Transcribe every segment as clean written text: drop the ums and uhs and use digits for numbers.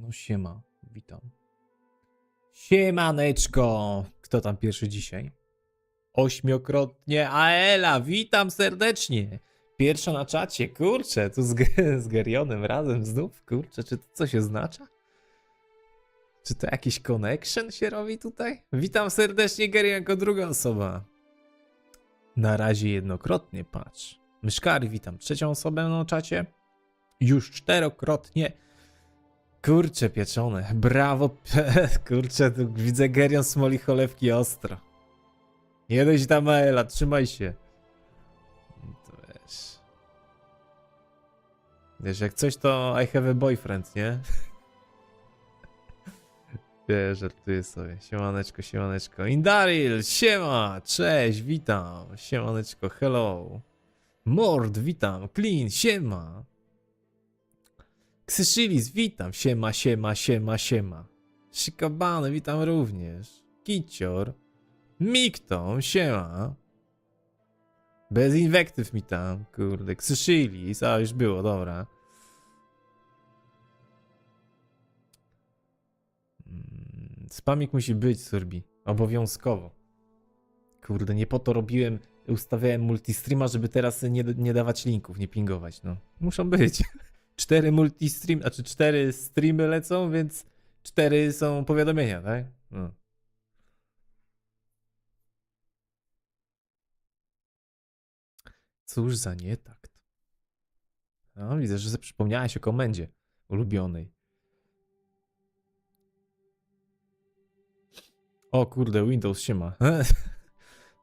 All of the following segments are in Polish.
No siema, witam. Siemaneczko! Kto tam pierwszy dzisiaj? Ośmiokrotnie Aela, witam serdecznie! Pierwsza na czacie, kurczę, tu z Gerionem razem znów, kurczę, czy to coś oznacza? Czy to jakiś connection się robi tutaj? Witam serdecznie, Gerion, jako druga osoba. Na razie jednokrotnie, patrz. Myszkary, witam trzecią osobę na czacie. Już czterokrotnie. Kurcze pieczone, brawo, kurczę, tu widzę Gerion smoli cholewki ostro. Nie dość tam, Ela, trzymaj się. To wiesz. Wiesz, jak coś to I have a boyfriend, nie? Wiesz, żartuję sobie. Siemaneczko, siemaneczko. Indaril, siema, cześć, witam. Siemaneczko, hello. Mord, witam. Clean, siema. Ksyszylis, witam. Siema, siema, siema, siema. Shikabany, witam również. Kicior. Mikton, siema. Bez inwektyw mi tam, kurde. Ksyszylis, a już było, dobra. Spamik musi być, Surbi. Obowiązkowo. Kurde, nie po to robiłem, ustawiałem multistreama, żeby teraz nie dawać linków, nie pingować, no. Muszą być. 4 multistream, znaczy 4 streamy lecą, więc 4 są powiadomienia, tak? No. Cóż za nietakt. No, widzę, że przypomniałaś o komendzie ulubionej. O kurde, Windows siema.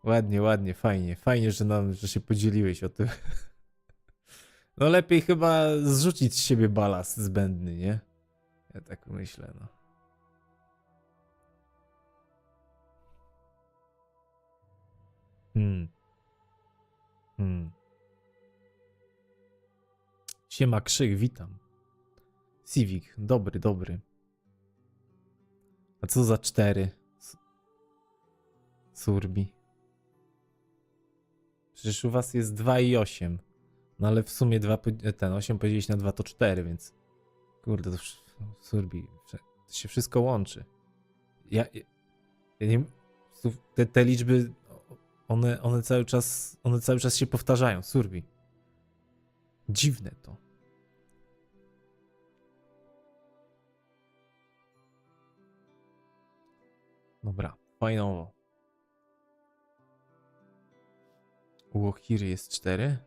Ładnie, ładnie, fajnie. Fajnie, że się podzieliłeś o tym. No lepiej chyba zrzucić z siebie balast zbędny, nie? Ja tak myślę, no. Siema Krzyk, witam. Civic, dobry, dobry. A co za 4? Surbi. Przecież u was jest 2 i 8. No ale w sumie 8 podzielić na 2 to 4, więc... Kurde, to Surbi, to się wszystko łączy. Ja nie... Te liczby, one cały czas się powtarzają, Surbi. Dziwne to. Dobra, fajnowo. U Ohiry jest 4.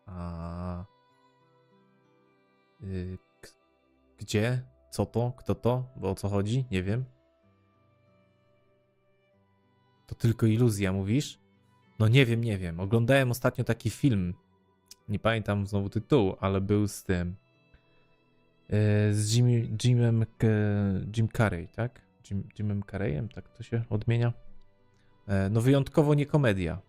A... Gdzie? Co to? Kto to? Bo o co chodzi? Nie wiem. To tylko iluzja, mówisz? No nie wiem, nie wiem. Oglądałem ostatnio taki film. Nie pamiętam znowu tytułu, ale był z tym. Z Jim Carrey, tak? Jimem Carreyem, tak to się odmienia. No wyjątkowo nie komedia.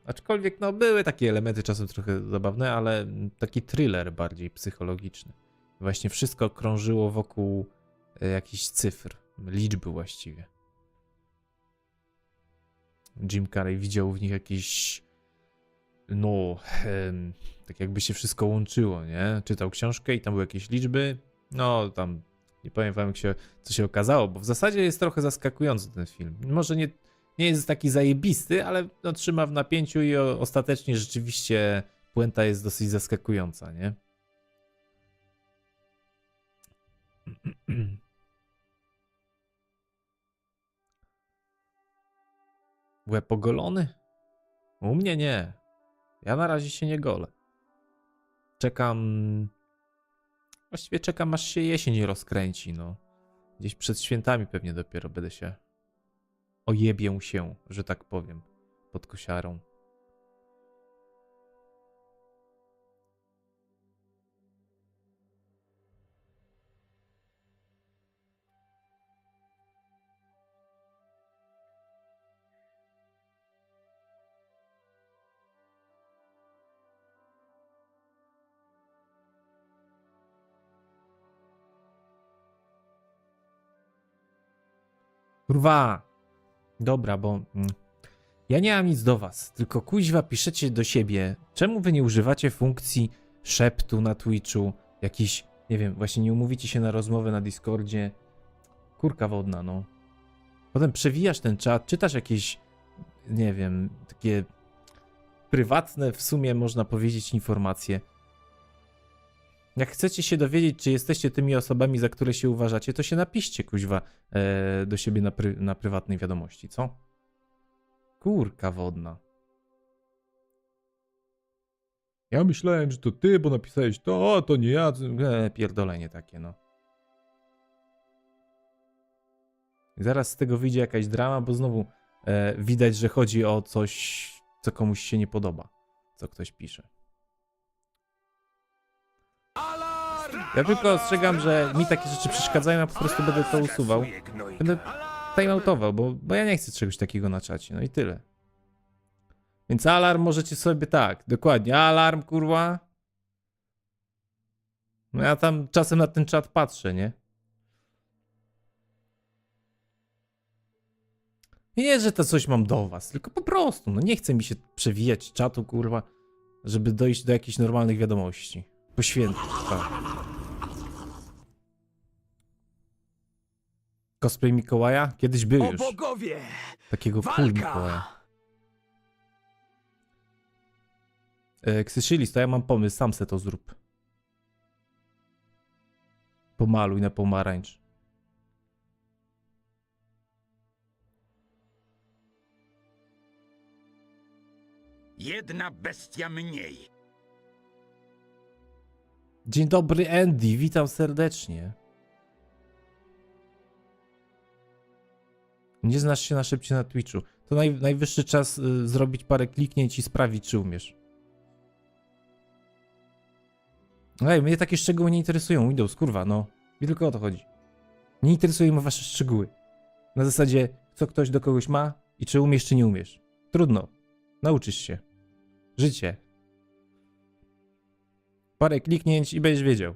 Aczkolwiek no były takie elementy czasem trochę zabawne, ale taki thriller bardziej psychologiczny. Właśnie wszystko krążyło wokół jakichś cyfr, liczby właściwie. Jim Carrey widział w nich jakieś, no, tak jakby się wszystko łączyło, nie? Czytał książkę i tam były jakieś liczby, no tam, nie powiem wam co się okazało, bo w zasadzie jest trochę zaskakujący ten film. Może nie jest taki zajebisty, ale no, trzyma w napięciu i ostatecznie rzeczywiście puenta jest dosyć zaskakująca, nie? Łeb ogolony? U mnie nie. Ja na razie się nie golę. Właściwie czekam, aż się jesień rozkręci, no. Gdzieś przed świętami pewnie dopiero będę się... Ojebię się, że tak powiem, pod kosiarą. Kurwa! Dobra, bo ja nie mam nic do was, tylko kuźwa piszecie do siebie. Czemu wy nie używacie funkcji szeptu na Twitchu? Jakiś Nie wiem, właśnie nie umówicie się na rozmowę na Discordzie. Kurka wodna, no. Potem przewijasz ten czat, czytasz jakieś, nie wiem, takie prywatne w sumie można powiedzieć informacje. Jak chcecie się dowiedzieć, czy jesteście tymi osobami, za które się uważacie, to się napiszcie, kuźwa, do siebie na prywatnej wiadomości, co? Kurka wodna. Ja myślałem, że to ty, bo napisałeś to, a to nie ja. Pierdolenie takie, no. I zaraz z tego wyjdzie jakaś drama, bo znowu widać, że chodzi o coś, co komuś się nie podoba, co ktoś pisze. Ja tylko ostrzegam, że mi takie rzeczy przeszkadzają, a po prostu będę to usuwał. Będę timeoutował, bo ja nie chcę czegoś takiego na czacie, no i tyle. Więc alarm możecie sobie tak, dokładnie, alarm, kurwa. No ja tam czasem na ten czat patrzę, nie? I nie, że to coś mam do was, tylko po prostu, no nie chce mi się przewijać czatu, kurwa, żeby dojść do jakichś normalnych wiadomości. Po świętach, tak. Cosplay Mikołaja? Kiedyś był już. Bogowie! Takiego cool Mikołaja. Ksyszylis, to ja mam pomysł, sam se to zrób. Pomaluj na pomarańcz. Jedna bestia mniej. Dzień dobry, Andy, witam serdecznie. Nie znasz się na szybcie na Twitchu. To najwyższy czas zrobić parę kliknięć i sprawdzić, czy umiesz. Ej, mnie takie szczegóły nie interesują. Windows, kurwa, no. Mi tylko o to chodzi. Nie interesują mnie wasze szczegóły. Na zasadzie, co ktoś do kogoś ma i czy umiesz, czy nie umiesz. Trudno. Nauczysz się. Życie. Parę kliknięć i będziesz wiedział.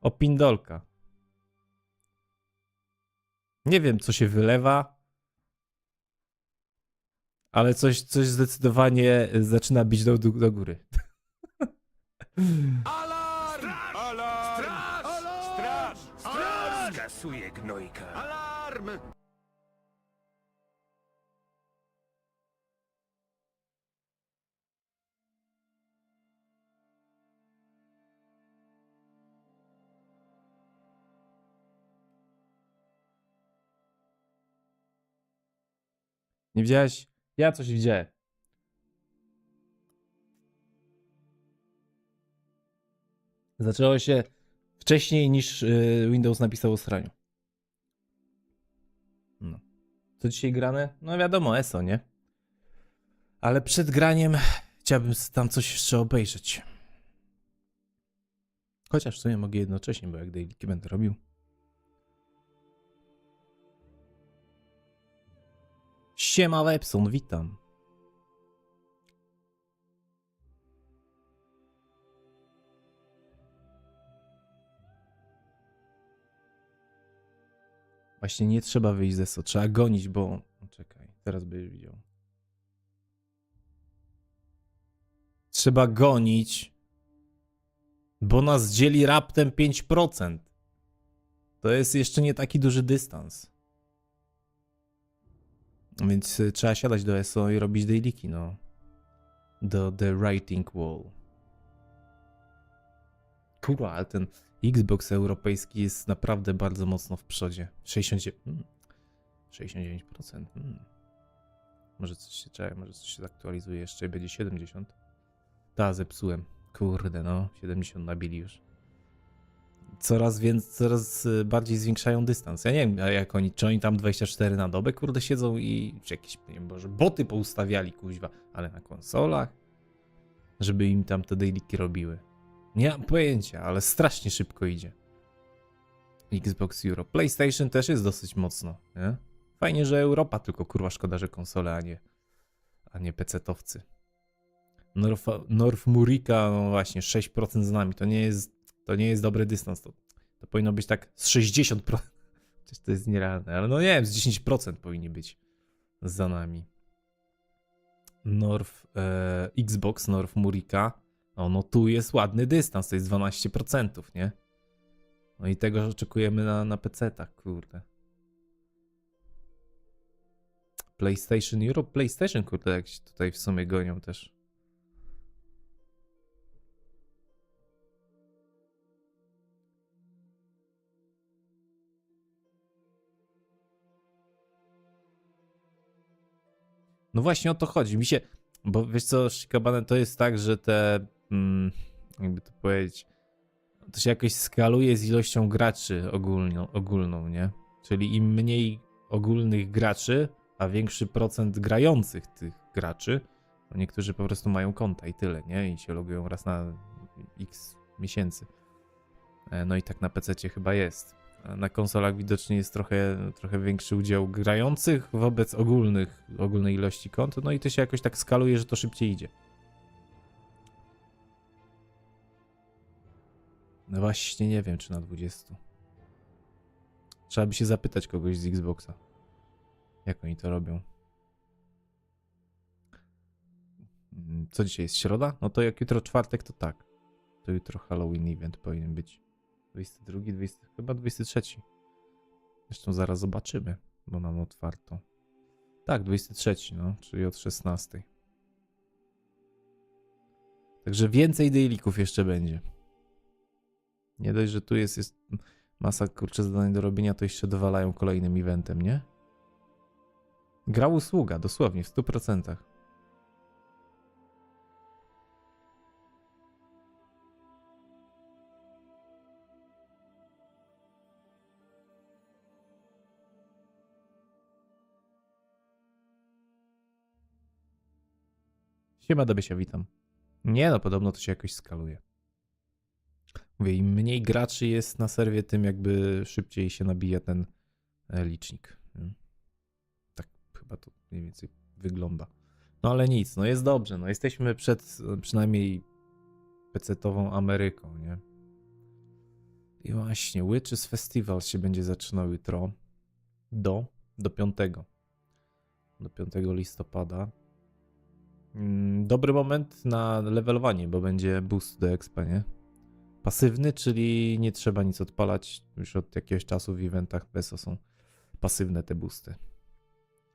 Opindolka. Nie wiem, co się wylewa, ale coś zdecydowanie zaczyna bić do góry. Alarm! Alarm! Straż! Straż! Straż! Skasuje gnojka. Alarm! Nie widziałeś? Ja coś widziałem. Zaczęło się wcześniej niż Windows napisał o sraniu. No. Co dzisiaj grane? No wiadomo, ESO, nie? Ale przed graniem chciałbym tam coś jeszcze obejrzeć. Chociaż w sumie mogę jednocześnie, bo jak dailiki będę robił. Siema Webson, witam. Właśnie nie trzeba wyjść ze ESO, trzeba gonić, bo... Czekaj, teraz będziesz widział. Trzeba gonić, bo nas dzieli raptem 5%. To jest jeszcze nie taki duży dystans. Więc trzeba siadać do ESO i robić dailiki, no. Do The Writhing Wall. Kurwa, ale ten Xbox europejski jest naprawdę bardzo mocno w przodzie. 69%. Może coś się czeka, może coś się zaktualizuje jeszcze i będzie 70. Ta, zepsułem. Kurde, no. 70 nabili już. Coraz bardziej zwiększają dystans. Ja nie wiem, jak oni, czy oni tam 24 na dobę, kurde, siedzą i czy jakieś, nie wiem, może boty poustawiali, kuźwa, ale na konsolach, żeby im tam te dailiki robiły. Nie mam pojęcia, ale strasznie szybko idzie. Xbox Euro. PlayStation też jest dosyć mocno, nie? Fajnie, że Europa, tylko kurwa szkoda, że konsole, a nie PC-towcy. North Murika, no właśnie, 6% z nami, to nie jest dobry dystans, to powinno być tak z 60%. Przecież to jest nierealne, ale no nie wiem, z 10% powinni być za nami. Xbox, North Murika, O, no tu jest ładny dystans, to jest 12%, nie? No i tego oczekujemy na PC-tach, kurde. PlayStation Europe, PlayStation, kurde, jak się tutaj w sumie gonią też. No właśnie o to chodzi. Mi się, bo wiesz co, Shikabane, to jest tak, że te, jakby to powiedzieć, to się jakoś skaluje z ilością graczy ogólną, nie? Czyli im mniej ogólnych graczy, a większy procent grających tych graczy, bo niektórzy po prostu mają konta i tyle, nie? I się logują raz na x miesięcy. No i tak na PC chyba jest. Na konsolach widocznie jest trochę większy udział grających wobec ogólnej ilości kont, no i to się jakoś tak skaluje, że to szybciej idzie. No właśnie nie wiem, czy na 20. Trzeba by się zapytać kogoś z Xboxa, jak oni to robią. Co dzisiaj jest? Środa? No to jak jutro czwartek, to tak. To jutro Halloween event powinien być. 22, 20, chyba 23. Zresztą zaraz zobaczymy, bo mam otwarto. Tak, 23, no, czyli od 16. Także więcej dailyków jeszcze będzie. Nie dość, że tu jest masa, kurczę, zadań do robienia, to jeszcze dowalają kolejnym eventem, nie? Gra usługa, dosłownie, w 100%. Siema, Debesia, witam. Nie no, podobno to się jakoś skaluje. Mówię, im mniej graczy jest na serwie, tym jakby szybciej się nabija ten licznik. Tak chyba to mniej więcej wygląda. No ale nic, no jest dobrze, no jesteśmy przed przynajmniej PC-tową Ameryką, nie? I właśnie, Witches Festival się będzie zaczynał jutro do 5. Do 5 listopada. Dobry moment na levelowanie, bo będzie boost do expa, nie? Pasywny, czyli nie trzeba nic odpalać. Już od jakiegoś czasu w eventach TESO są pasywne te boosty.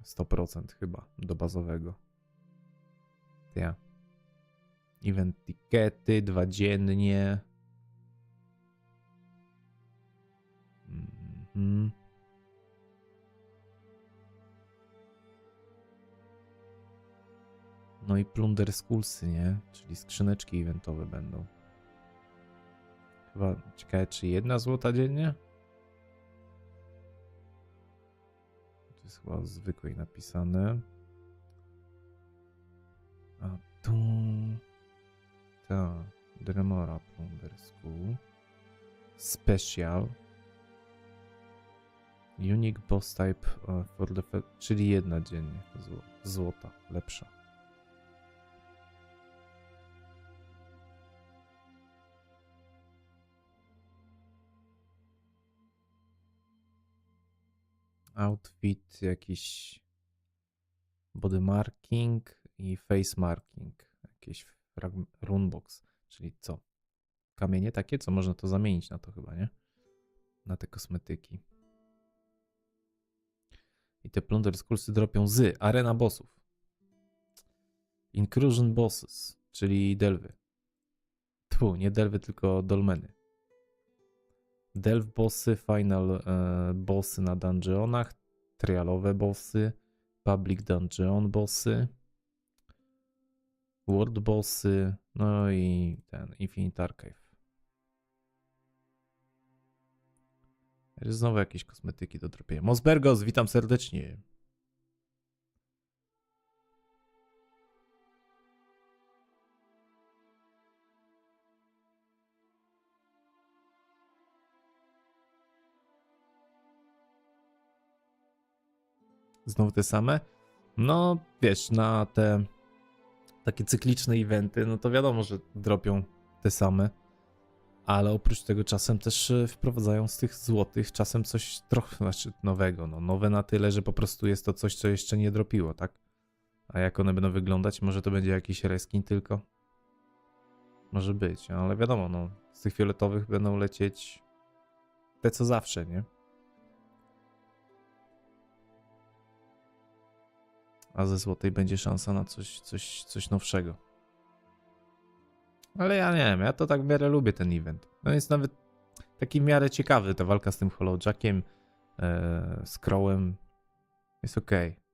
100% chyba do bazowego. Ja. Event tikety, 2 dziennie. No i plunder skulsy, nie? Czyli skrzyneczki eventowe będą. Chyba ciekawe, czy 1 złota dziennie? To jest chyba zwykłej napisane. A tu... Ta... Dremora plunder skull. Special. Unique boss type for the... Czyli 1 dziennie. Złota. Lepsza. Outfit, jakiś body marking i face marking. Jakiś runebox, czyli co? Kamienie takie, co można to zamienić na to chyba, nie? Na te kosmetyki. I te plunder skulsy dropią z arena bossów. Inclusion bosses, czyli delwy. Nie delwy, tylko dolmeny. Delve bossy, final bossy na dungeonach, trialowe bossy, public dungeon bossy, world bossy, no i ten Infinite Archive. Znowu jakieś kosmetyki do dropienia. Mosbergos, witam serdecznie. Znowu te same? No, wiesz, na te takie cykliczne eventy, no to wiadomo, że dropią te same, ale oprócz tego czasem też wprowadzają z tych złotych czasem coś trochę, znaczy nowego, no nowe na tyle, że po prostu jest to coś, co jeszcze nie dropiło, tak? A jak one będą wyglądać? Może to będzie jakiś reskin tylko? Może być, ale wiadomo, no, z tych fioletowych będą lecieć te co zawsze, nie? A ze złotej będzie szansa na coś nowszego. Ale ja nie wiem, ja to tak w miarę lubię ten event. No jest nawet taki w miarę ciekawy, ta walka z tym Hollowjackiem, z Crowem. Jest okej.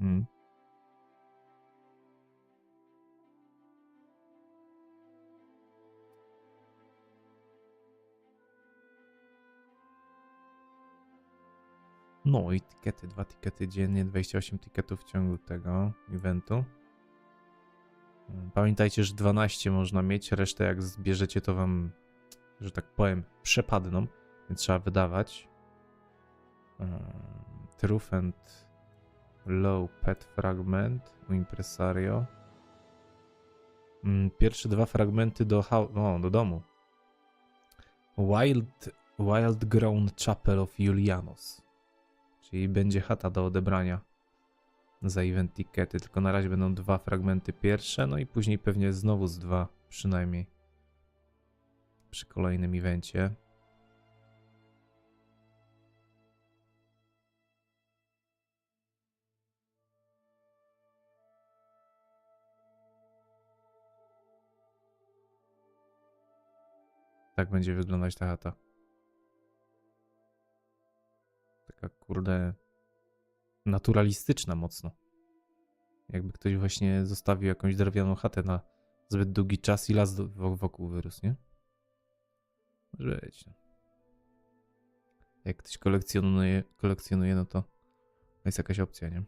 Mm. No i tikety, 2 tikety dziennie, 28 tiketów w ciągu tego eventu. Pamiętajcie, że 12 można mieć, resztę jak zbierzecie to wam, że tak powiem, przepadną, więc trzeba wydawać. Truth and Low Pet Fragment u Impresario. Pierwsze 2 fragmenty do domu. Wild Grown Chapel of Julianos. Czyli będzie chata do odebrania za event tikety, tylko na razie będą 2 fragmenty pierwsze, no i później pewnie znowu z 2 przynajmniej przy kolejnym evencie. Tak będzie wyglądać ta chata. Taka kurde naturalistyczna mocno. Jakby ktoś właśnie zostawił jakąś drewnianą chatę na zbyt długi czas i las wokół wyrósł, nie? Może być. Jak ktoś kolekcjonuje, no to jest jakaś opcja, nie?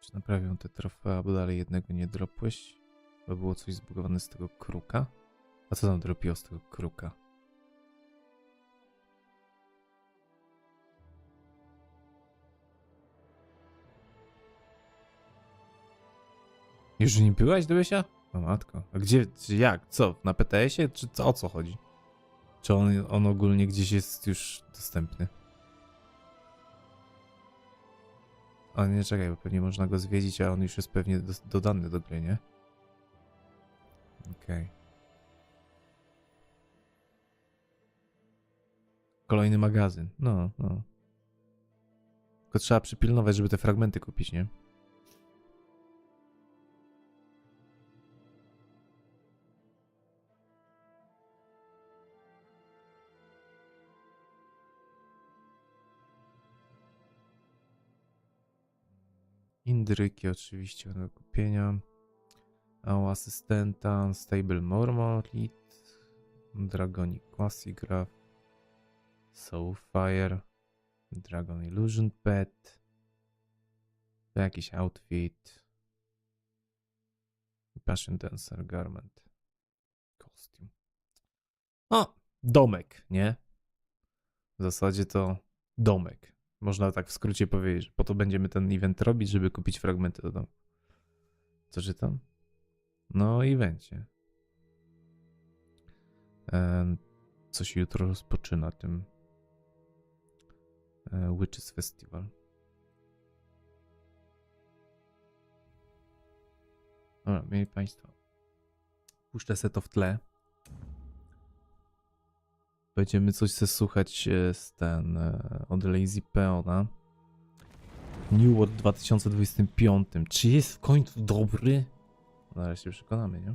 Czy naprawią te trofea, bo dalej jednego nie dropłeś? Bo było coś zbugowane z tego kruka? A co tam dropiło z tego kruka? Już nie byłaś do Łysia? No matko. A gdzie, czy jak, co? Na PTS-ie? Czy co, o co chodzi? Czy on ogólnie gdzieś jest już dostępny? A nie, czekaj, bo pewnie można go zwiedzić, a on już jest pewnie dodany do gry, nie? Okej. Kolejny magazyn. No. Tylko trzeba przypilnować, żeby te fragmenty kupić, nie? Indryki oczywiście do kupienia. A u asystenta Stable Mormolit, Dragonic Classic Graph, Soulfire, Dragon Illusion Pet, jakiś outfit, Passion Dancer Garment, Costume. O, domek, nie? W zasadzie to domek. Można tak w skrócie powiedzieć, że po to będziemy ten event robić, żeby kupić fragmenty do domu. Co czytam? No, evencie. Co się jutro rozpoczyna tym Witches Festival. Dobra, mieli Państwo. Puszczę se to w tle. Będziemy coś se słuchać od Lazy Peona. New World 2025. Czy jest w końcu dobry? Zaraz się przekonamy, nie?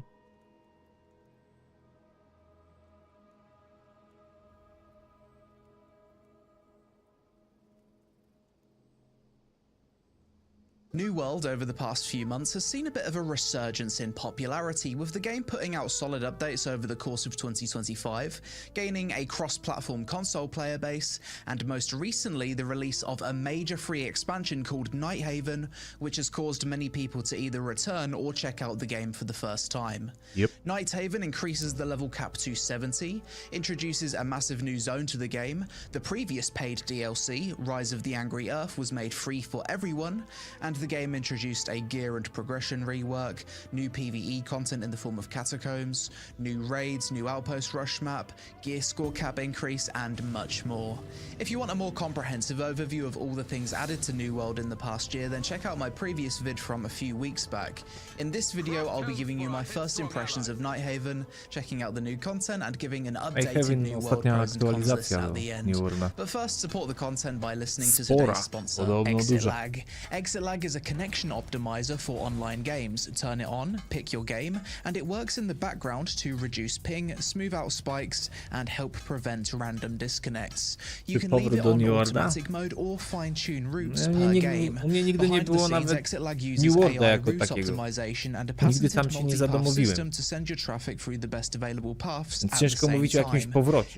New World over the past few months has seen a bit of a resurgence in popularity, with the game putting out solid updates over the course of 2025, gaining a cross-platform console player base, and most recently the release of a major free expansion called Nighthaven, which has caused many people to either return or check out the game for the first time. Yep. Nighthaven increases the level cap to 70, introduces a massive new zone to the game, the previous paid DLC, Rise of the Angry Earth, was made free for everyone, and the game introduced a gear and progression rework, new PvE content in the form of catacombs, new raids, new outpost rush map, gear score cap increase, and much more. If you want a more comprehensive overview of all the things added to New World in the past year, then check out my previous vid from a few weeks back. In this video, I'll be giving you my first impressions of Nighthaven, checking out the new content, and giving an updated New World pros and cons list at the end. But first, support the content by listening to today's sponsor, ExitLag. ExitLag is a connection optimizer for online games. Turn it on, pick your game, and it works in the background to reduce ping, smooth out spikes, and help prevent random disconnects. You can leave it on automatic mode or fine-tune routes per game. Behind the scenes, ExitLag uses AI route optimization and a patented multi-path system to send your traffic through the best available paths at the same time.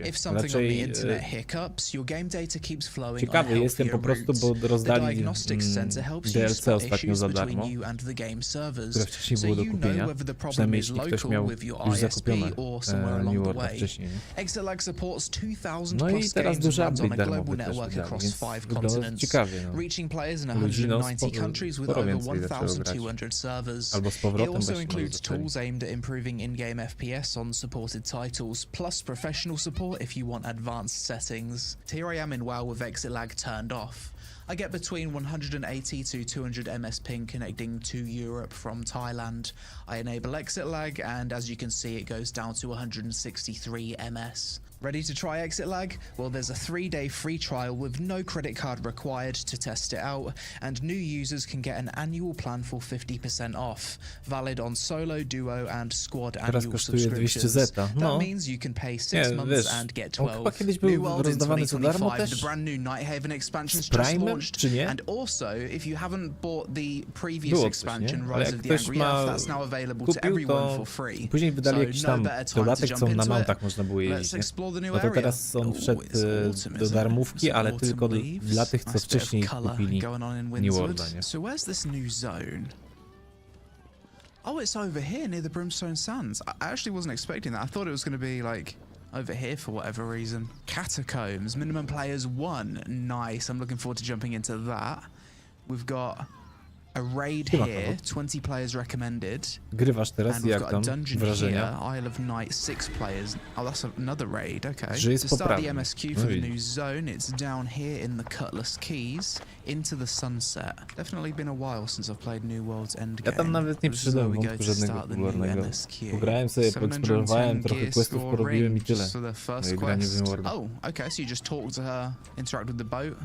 If something on the internet hiccups, your game data keeps flowing on healthier routes. The diagnostics center helps you spot issues between you and the game servers, so you know whether the problem is local with your ISP or somewhere along the way. ExitLag supports 2,000 plus games and runs on a global network across 5 continents, reaching players in 190 countries with over 1,200 servers. It also includes tools aimed at improving in-game FPS on supported titles, plus professional support if you want advanced settings. Here I am in WoW with ExitLag turned off. I get between 180 to 200 ms ping connecting to Europe from Thailand. I enable ExitLag, and as you can see, it goes down to 163 ms. Ready to try ExitLag? Well, there's a 3-day free trial with no credit card required to test it out, and new users can get an annual plan for 50% off, valid on solo, duo, and squad annual subscriptions. That means you can pay 6 months and get 12. New World in 2025, the brand new Nighthaven expansion's just launched, and also, if you haven't bought the previous expansion, Rise of the Angry Earth, that's now available to everyone for free. Później wydali jakiś tam dodatek, co na mountach można było jeździć. No to teraz on wszedł do darmówki, ale tylko dla tych, co wcześniej kupili New Worlda, nie? So where's this new zone? Oh, it's over here near the Brimstone Sands. I actually wasn't expecting that. I thought it was going to be like over here for whatever reason. Catacombs, minimum players 1. Nice. I'm looking forward to jumping into that. We've got a raid here, 20 players recommended. Grywasz teraz, and jak we've got tam a dungeon wrażenia? here, Isle of Night, 6 players. Oh, that's another raid, okay. Że jest To start the poprawny. MSQ for the new zone, it's down here in the Cutlass Keys, into the sunset. Definitely been a while since I've played New World's Endgame. Ja tam nawet nie przyszedłem wątku żadnego popularnego. Pograłem sobie, poeksplorowałem, trochę questów porobiłem i tyle. No i gra nie wymarła. Oh, okay, so you just talk to her, interact with the boat,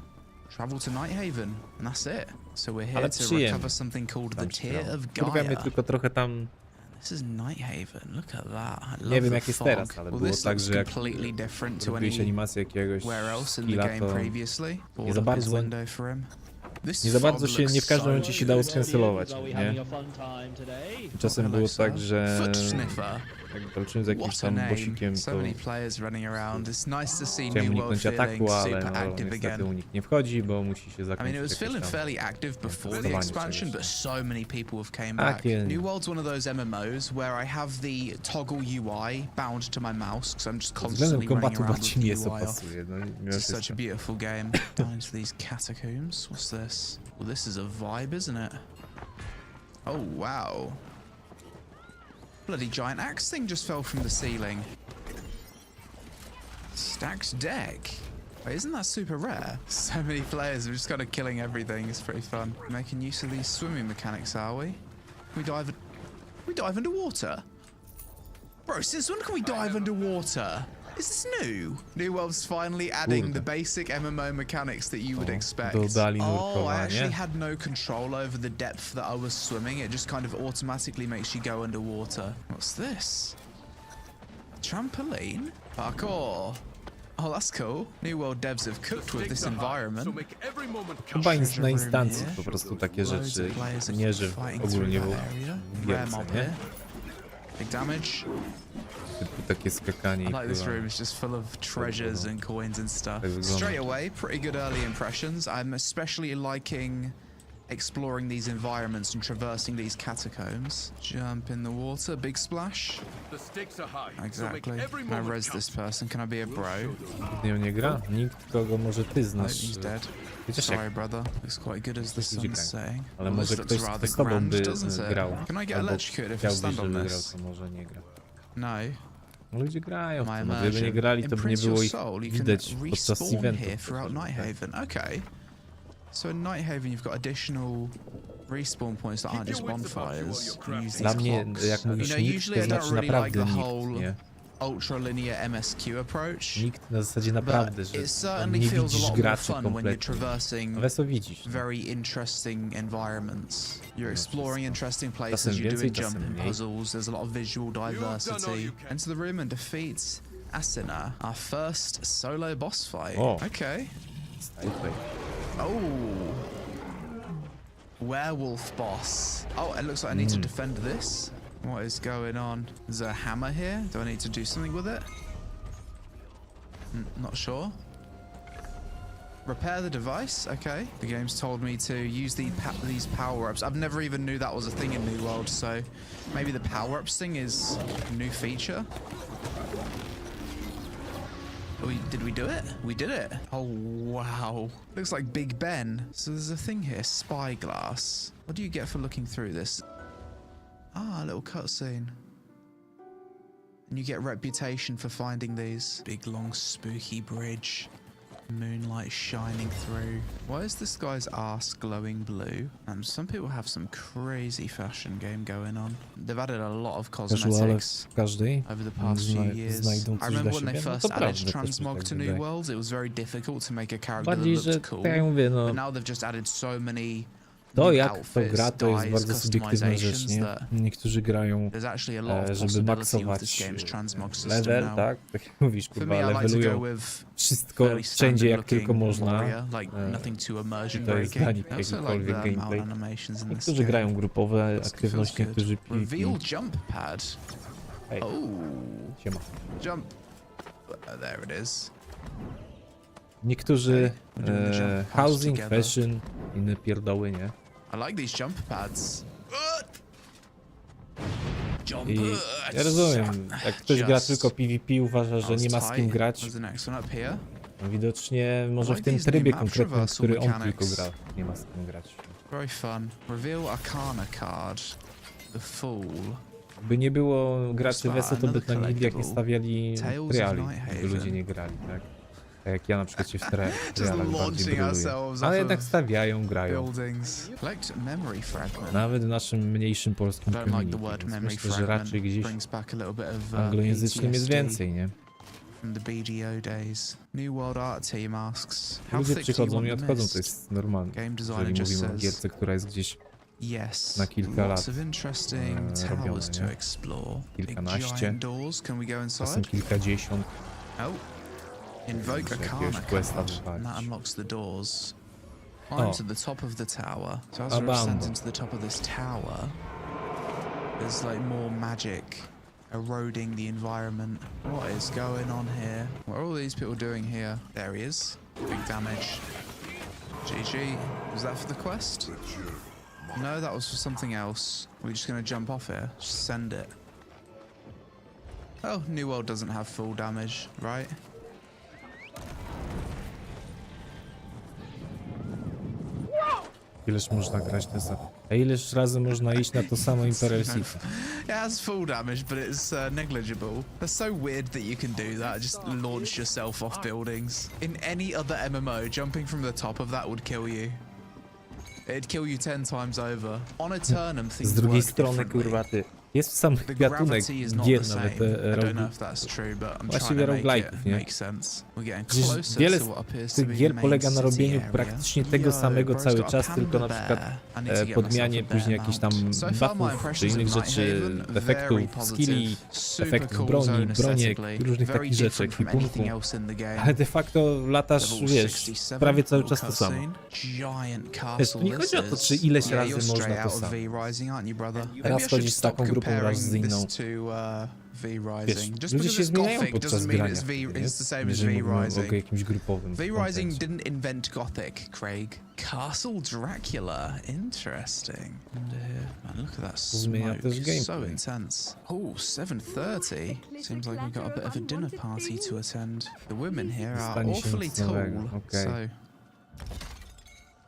travel to Nighthaven, and that's it. So we're here to recover something called the Tear of Kurwa mnie Gaia. tylko trochę tam... This is Nighthaven. Look at that. I love Nie wiem the jak jest fog. teraz, ale było tak, że jak completely different to robiłeś animację jakiegoś skilla, to nie za bardzo... Nie za bardzo się, nie w każdym momencie się dało skancelować, nie? Czasem było tak, że jak walczyłem z jakimś tam bossikiem, to chciałem uniknąć ataku, ale no, niestety unik nie wchodzi, bo musi się zakończyć jakieś tam New World's one of those MMOs where I have the toggle UI bound to my mouse, because I'm just constantly running around with the UI. It's such a beautiful game. Down into these catacombs. What's this? Well, this is a vibe, isn't it? Oh, wow. Bloody giant axe thing just fell from the ceiling. Stacked deck. Wait, isn't that super rare? So many players are just kind of killing everything. It's pretty fun. Making use of these swimming mechanics, are we? We dive underwater? Bro, since when can we dive underwater? Is this new? New World's finally adding the basic MMO mechanics that you would expect. Oh, I actually had no control over the depth that I was swimming. It just kind of automatically makes you go underwater. What's this? Trampoline? Parkour. Oh, that's cool. New World devs have cooked with this environment. Chyba Treasure na room instancji here. po prostu takie Loads rzeczy, of players are nie że fighting ogólnie through w that area. Rare gierce, mob nie? here. Big damage. Typu takie skakanie I i like this pływanie. room. It's just full of treasures and coins and stuff. Tak wygląda. Straight away, pretty good early impressions. I'm especially liking exploring these environments and traversing these catacombs. Jump in the water, big splash. Exactly. Can I res this person? Can I be a bro? Nikt nią nie gra? Nikt, kogo może ty No, znasz. he's dead. Chociaż Sorry, jak, brother. Looks quite good as the ludzie sun's grają. setting. Ale Well, może this ktoś looks kto rather z tobą grand, by doesn't it? grał. Can I get Albo electrocuted if I chciałbyś, stand on żeby grał, this? to może nie gra. No. No, ludzie grają w My to, no, gdyby nie grali, to by nie Imprint było your ich soul. You widać can podczas respawn eventu. here throughout Nighthaven. Okay. So in Nighthaven you've got additional respawn points that aren't just bonfires. You can use Dla these mnie, clocks. jak mówisz You know, nikt, usually to I don't znaczy really like naprawdę the nikt, whole nie? ultra-linear MSQ approach. Nikt na zasadzie naprawdę, But że it certainly nie feels a widzisz lot more graczy fun when you're kompletnie. traversing A Weso widzisz. very interesting environments. You're exploring interesting places, Czasem you're więcej, doing czasem jumping mniej. puzzles, there's a lot of visual diversity. Enter the room and defeat Asina, our first solo boss fight. Oh. Okay. Snajpej. Oh. Werewolf boss. Oh, it looks like I need to defend this. What is going on? There's a hammer here. Do I need to do something with it? Not sure. Repair the device. Okay. The game's told me to use these power-ups. I've never even knew that was a thing in New World, so maybe the power-ups thing is a new feature. Did we do it? We did it. Oh, wow. Looks like Big Ben. So there's a thing here, spyglass. What do you get for looking through this? Ah, a little cutscene. And you get reputation for finding these. Big, long, spooky bridge. Moonlight shining through. Why is this guy's ass glowing blue? Some people have some crazy fashion game going on. They've added a lot of Casuale cosmetics w każdej over the past few years. znajdą I coś remember dla when they siebie. No first to added prawda, też mi transmog tak to New wydaje. Worlds. It was very difficult to make a character Bardziej, that że looked cool. tak jak mówię, no But now they've just added so many to new jak to outfits, gra, to jest dyes, bardzo subiektywna rzecz, customizations nie? that Niektórzy grają, there's actually a lot of żeby possibility with this maksować game's transmog system level, now. tak? Tak jak mówisz, For kurwa, me, I like to go levelują with wszystko fairly wszędzie jak standard tylko looking można. warrior, like nothing too immersion to jest breaking. dla nich I also like jakikolwiek the gameplay. animations in this Niektórzy game. grają grupowe Feels aktywności, good. niektórzy PvP. Reveal jump pad. Ej, Oh, siema. jump. There it is. Niektórzy we're doing the jump pads housing, together. fashion, inne pierdoły, nie? I like these jump pads. Jump I pads. ja rozumiem, jak ktoś gra Just- tylko PvP, uważa, że nie ma z kim grać. What's the next one up here? Widocznie może w like tym these trybie new map konkretnym, traversal który on mechanics. tylko gra, nie ma z kim grać. Very fun. Reveal Arcana card. The Fool. By nie było graczy What's w ESO, that? to by Another na nigdy jak nie collectible. stawiali Tales of triali, Nighthaven. by ludzie nie grali, tak? Tak jak ja na przykład się w trialach bardziej launching bryluję. ourselves Ale off jednak of stawiają, grają. buildings. Collect memory fragment. Nawet w naszym mniejszym polskim I don't like community, the word więc memory myślę, że fragment. raczej gdzieś Brings back a little bit of anglojęzycznym jest PTSD więcej, nie? from the BDO days. New World Art Team asks, how Ludzie thick do you przychodzą want i the odchodzą, mist? to jest normalne. Game designer Jeżeli just mówimy o says gierce, która jest gdzieś yes. na kilka Lots lat, of interesting robione, towers to nie? explore. Big Kilkanaście. giant doors. Can we go czasem inside? kilkadziesiąt. Oh. Invoke Muszę Arcana jakiegoś questa card. And wywalić. that unlocks the doors. Climb O. to the top of the tower. So as Abando. we're ascending to the top of this tower, there's like more magic eroding the environment. What is going on here? What are all these people doing here? There he is. Big damage. GG. Was that for the quest? No, that was for something else. We're just gonna jump off here. Just send it. Oh, New World doesn't have full damage, right? Ileż można grać TESO? A ileż razy można iść na to samo Imperial City? It has full damage, but it's negligible. That's so weird that you can do that. Just launch yourself off buildings. In any other MMO, jumping from the top of that would kill you. It'd kill you 10 times over. On Eternum, things Z drugiej work strony, differently. kurwa, ty Jest sam The gatunek gravity is not gier the nawet same. I don't know rogu. if that's true, but I'm Właściwie trying to make roguelike'ów, it nie? make sense. We're getting Przecież closer wiele to z what appears to tych be gier the main polega na city robieniu area. praktycznie tego samego bro's cały got a czas, tylko na panda przykład bear. I need to get podmianie myself a później bear jakichś tam mount. So far my buffów, czy impressions innych of rzeczy, Nighthaven, efektów, very skilli, positive, super efektów cool broni, zone broniek, aesthetically, różnych very takich rzeczy, different from ekwipunku. anything else in the game. Ale de facto latasz, Level wiesz, 67, prawie cały little czas to samo. cutscene. Giant castle Wiesz, tu nie chodzi o to, this czy is. ileś Yeah, razy you're można straight to out of samo. V-Rising, aren't you, brother? Maybe Raz I should chodzisz z stop taką grupą, raz z comparing inną. this to Wiesz, V-Rising. Just ludzie because się it's zmieniają gothic podczas doesn't mean grania, it's the same as jeżeli mówimy o V-Rising. jakimś grupowym V-Rising kontencie. didn't invent Gothic, Craig. Castle Dracula. Interesting. And man, look at that Zmienia smoke. też gameplay. So intense. Oh, 7:30. Seems like we've got a bit of a dinner party to attend. The women here are Stanie się awfully nic nowego, tall. okej. So,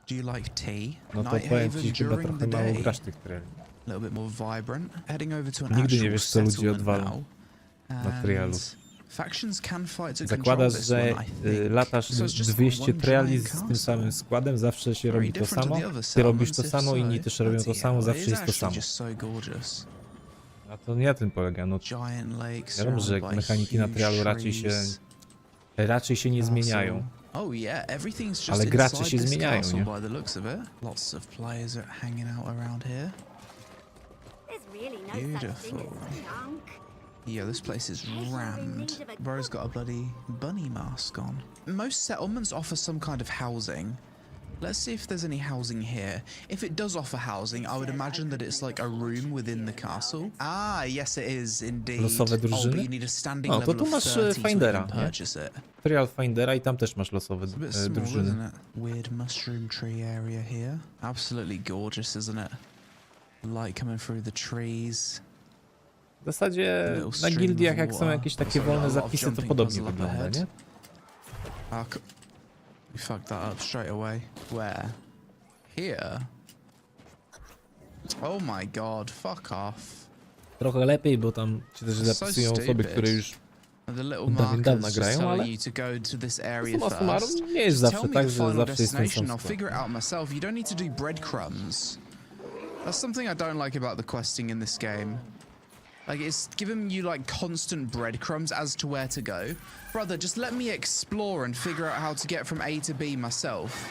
do you like tea? No to powiem ci, Nighthaven chyba during trochę the mało day. grasz tych triali. A little bit more vibrant. Heading over to an Nigdy nie actual wiesz, co ludzie settlement odwalą now. na trialu. Factions can fight to Zakładasz, control this że one, I think. latasz So it's just 200 one triali giant z tym castle. samym składem, zawsze się Very robi to different to samo, the other ty robisz to settlements, samo, if inni so. też robią to Bloody samo, hell, zawsze it is jest to actually samo. just so gorgeous. A to nie na tym polega, no Giant lakes wiadomo, że surrounded by mechaniki na huge trialu raczej się nie zmieniają. Oh yeah, everything's just Ale gracze inside się this zmieniają, castle nie? by the looks of it. Lots of players are hanging out around here. Beautiful. Yeah, this place is rammed. Bro's got a bloody bunny mask on. Most settlements offer some kind of housing. Let's see if there's any housing here. If it does offer housing, I would imagine that it's like a room within the castle. Ah, yes it is indeed. Losowe Oh, but drużyny? you need a standing O, to level tu of masz 30 to Findera, even nie? purchase it. Trial Findera i tam też masz losowe It's a bit small, drużyny. isn't it? Weird mushroom tree area here. Absolutely gorgeous, isn't it? Light coming through the trees. W zasadzie na gildiach, jak są jakieś takie wolne zapisy, to podobnie wygląda, nie? We fucked that up straight away. Where? Here? Oh my god, fuck off. Trochę lepiej, bo tam się też So zapisują osoby, stupid. które już The little od dawien dawna markers just grają, ale telling you to go to this area summa summarum first. nie jest Just zawsze tell me tak, the że final zawsze jest ten destination, sam I'll skład. figure it out myself. You don't need to do breadcrumbs. That's something I don't like about the questing in this game. Like, it's giving you, like, constant breadcrumbs as to where to go. Brother, just let me explore and figure out how to get from A to B myself.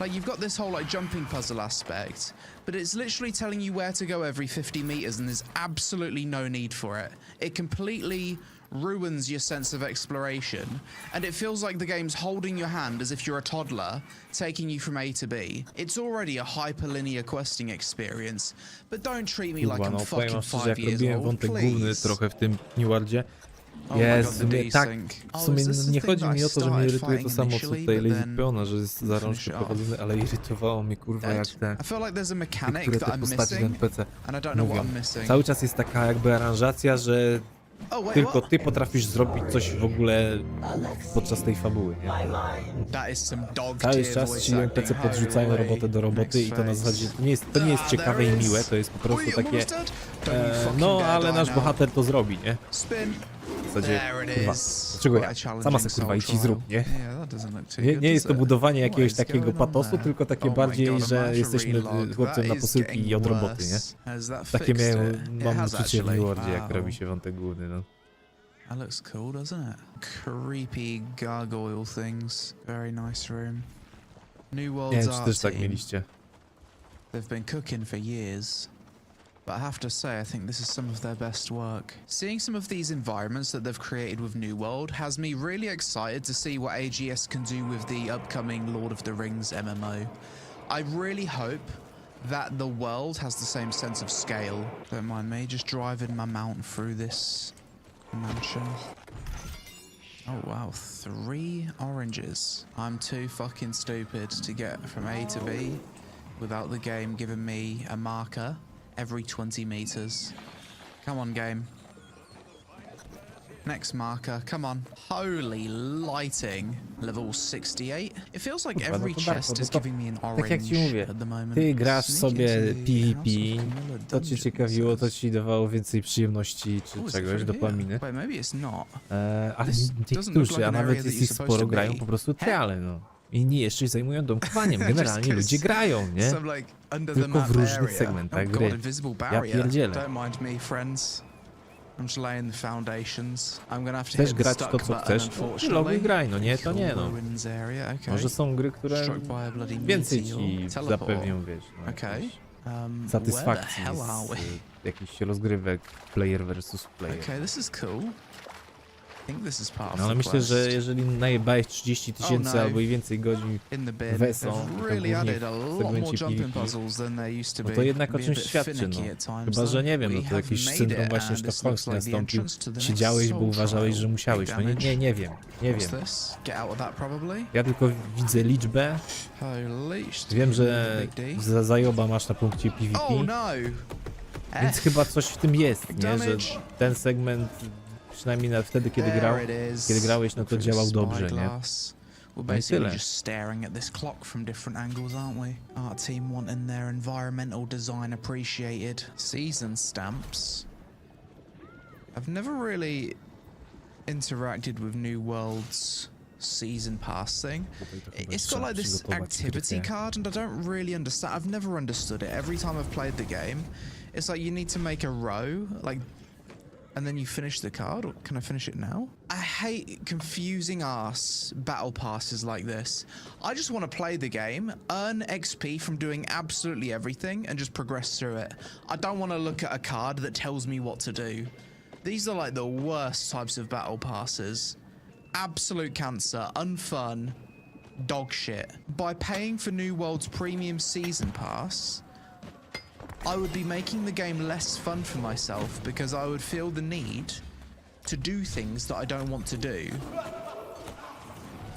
Like, you've got this whole, like, jumping puzzle aspect, but it's literally telling you where to go every 50 meters, and there's absolutely no need for it. It completely ruins your sense of exploration, and it feels like the game's holding your hand as if you're a toddler, taking you from A to B. It's already a hyperlinear questing experience, but don't treat me like Kurwa, I'm no powiem fucking szczerze, 5 jak years robiłem old, wątek główny please. trochę w tym New Worldzie. Oh my god, Jest, the tak, desync. w sumie is this the nie thing chodzi that mi I o to, że mnie started irytuje to fighting samo co initially, tutaj but Lazy then Peona, że jest za rączkę finish it off? prowadzony, ale irytowało mnie kurwa jak te I feel like there's a mechanic niektóre that te I'm postaci missing, NPC and I don't know what mówią. I'm missing. Cały czas jest taka jakby aranżacja, że Oh wait, tylko what? ty potrafisz zrobić coś w ogóle podczas tej fabuły, nie? That is some dog Cały tier czas voice ci NPC acting. podrzucają Holy robotę do roboty i to na next zasadzie phase. to nie jest ciekawe i there miłe, is. to jest po prostu Oi, I'm takie almost dead. Don't you fucking no dare ale die nasz now. bohater to zrobi, nie? Spin. W zasadzie, There it kurwa, is. dlaczego ja? Quite a Sama challenging se kurwa i ci soul zrób, nie? trial. Yeah, that doesn't look too Nie, good, nie jest does to it? budowanie What jakiegoś is takiego going on patosu, there? tylko takie Oh my bardziej, God, I'm że gonna have to jesteśmy relog. chłopcem That na is posyłki i getting od roboty, nie? worse. Has that Takie fixed miałem, it? It mam has uczucie w New actually. Worldzie, jak Wow. robi się wątek główny, no. That looks cool, doesn't it? Creepy gargoyle things. Very nice room. New Nie World's wiem, czy art też tak team. mieliście. They've been cooking for years. But I have to say, I think this is some of their best work. Seeing some of these environments that they've created with New World has me really excited to see what AGS can do with the upcoming Lord of the Rings MMO. I really hope that the world has the same sense of scale. Don't mind me just driving my mount through this mansion. Oh wow, 3 oranges. I'm too fucking stupid to get from A to B without the game giving me a marker every 20 meters. Come on, game. Next marker, come on. Holy lighting. Level 68. It feels like Kurwa, no every to Darko, chest no is to giving me an tak jak ci orange mówię, at the moment. ty grasz Sneak sobie into the PvP, House of Camilla to cię Dungeon, ciekawiło, it to says. ci dawało więcej przyjemności czy Oh, is it czegoś, through here? dopaminy. Wait, maybe it's not. Ale This doesn't look niektórzy, like a an area nawet that jest you're ich supposed sporo, to grają be. po prostu triale, no. Inni jeszcze się zajmują domkowaniem. Generalnie ludzie grają, nie? Some like under Tylko the map w różnych area. segmentach Oh gry. god, invisible Ja barrier. pierdzielę. Don't mind me, friends. I'm just laying the foundations. I'm gonna have to Chcesz hit the grać to, stuck co button, chcesz? unfortunately. Loguj graj, no nie, to nie, no. Ruins area, okay. Może są gry, które Struck by a bloody więcej meteor. ci Teleport. zapewnią, wiesz, no, Okay. jakiejś Where satysfakcji the hell are we? z jakichś rozgrywek player versus player. Okay, this is cool. I think this is part of No, ale the myślę, quest. że jeżeli najebałeś 30 000 no. albo i więcej godzin, In the bin, w ESO, they've to really głównie added a w lot more segmencie jumping PvP, puzzles than there used to no be. to jednak o Can be a czymś bit świadczy, no. finicky at times, Chyba, że nie wiem, though. no We to have jakiś made syndrom it, właśnie and this looks sztokholmski like the nastąpił. entrance to the next Siedziałeś, bo soul uważałeś, trial. że musiałeś. Big No damage. nie wiem, nie What's wiem. this? Get out of that probably. Ja tylko widzę liczbę, Holy wiem, że Big D. za zajoba masz na punkcie PvP, Oh no! więc chyba coś w tym jest, nie? Że Damage. ten segment, przynajmniej wtedy, kiedy grałeś, no to działał dobrze, nie? We're No i basically tyle. just staring at this clock from different angles, aren't we? Art team wanting their environmental design appreciated. Season stamps. I've never really interacted with New World's season pass thing. It's got like this activity card and I don't really understand. I've never understood it. Every time I've played the game, it's like you need to make a row, like, and then you finish the card. Or can I finish it now? I hate confusing ass battle passes like this. I just want to play the game, earn XP from doing absolutely everything, and just progress through it. I don't want to look at a card that tells me what to do. These are like the worst types of battle passes. Absolute cancer, unfun, dog shit. By paying for New World's premium season pass, I would be making the game less fun for myself because I would feel the need to do things that I don't want to do.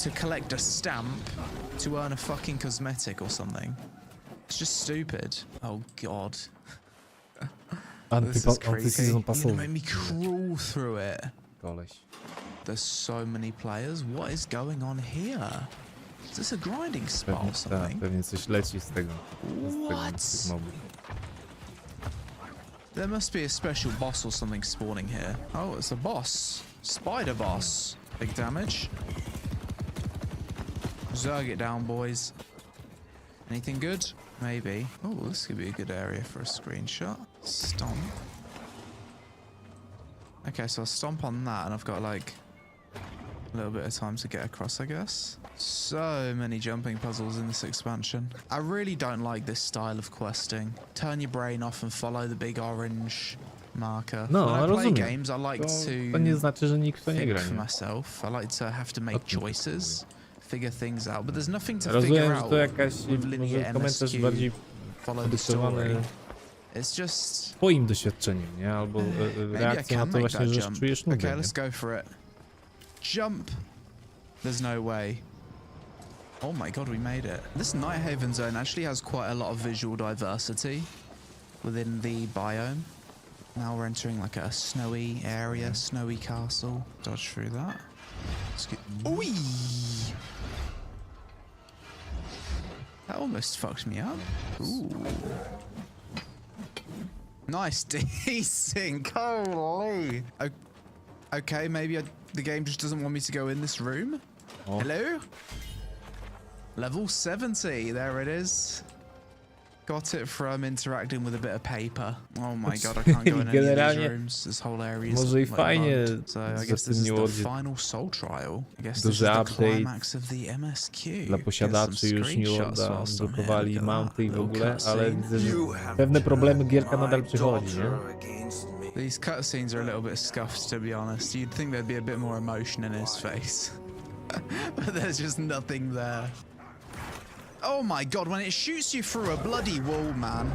To collect a stamp to earn a fucking cosmetic or something. It's just stupid. Oh god. This is creepy. Antyseason You pasowy. made me crawl through it. Koleś. There's so many players. What is going on here? Is this a grinding spot or something? Pewnie coś leci z tego. What? Z tych mobów. There must be a special boss or something spawning here. Oh, it's a boss. Spider boss. Big damage. Zerg it down, boys. Anything good? Maybe. Oh, this could be a good area for a screenshot. Stomp. Okay, so I'll stomp on that and I've got like a little bit of time to get across, I guess. So many jumping puzzles in this expansion. I really don't like this style of questing. Turn your brain off and follow the big orange marker. No, when I play rozumiem. games, I like To nie to znaczy, że nikt w to nie think gra, for nie? myself. I like to have to make tym choices, figure things out, but there's nothing to Rozumiem, figure że out to jakaś, with linear może komentarz MSQ. bardziej Follow the story. podyktowany It's just twoim doświadczeniem, nie? Albo maybe I reakcją na can to make właśnie, that że jump. czujesz nudę, Okay, nie? let's go for it. Jump. There's no way. Oh my god, we made it. This Night Haven zone actually has quite a lot of visual diversity within the biome. Now we're entering like a snowy area, snowy castle. Dodge through that. Let's get... Ooh! That almost fucked me up. Ooh. Nice desync. Holy. Okay, maybe the game just doesn't want me to go in this room. Oh. Hello? Level 70, there it is. Got it from interacting with a bit of paper. Oh my god, I can't go in any of these Generalnie rooms. This whole area is może i like fajnie, bugged. So I że guess w this tym is New the Worldzie final soul trial. I guess this is duży the update climax of the MSQ. dla posiadaczy już New Worlda drukowali mounty w ogóle, ale widzę, że pewne problemy gierka nadal przychodzi, nie? These cutscenes are a little bit scuffed, to be honest. You'd think there'd be a bit more emotion in his face. But there's just nothing there. Oh my god, when it shoots you through a bloody wall, man.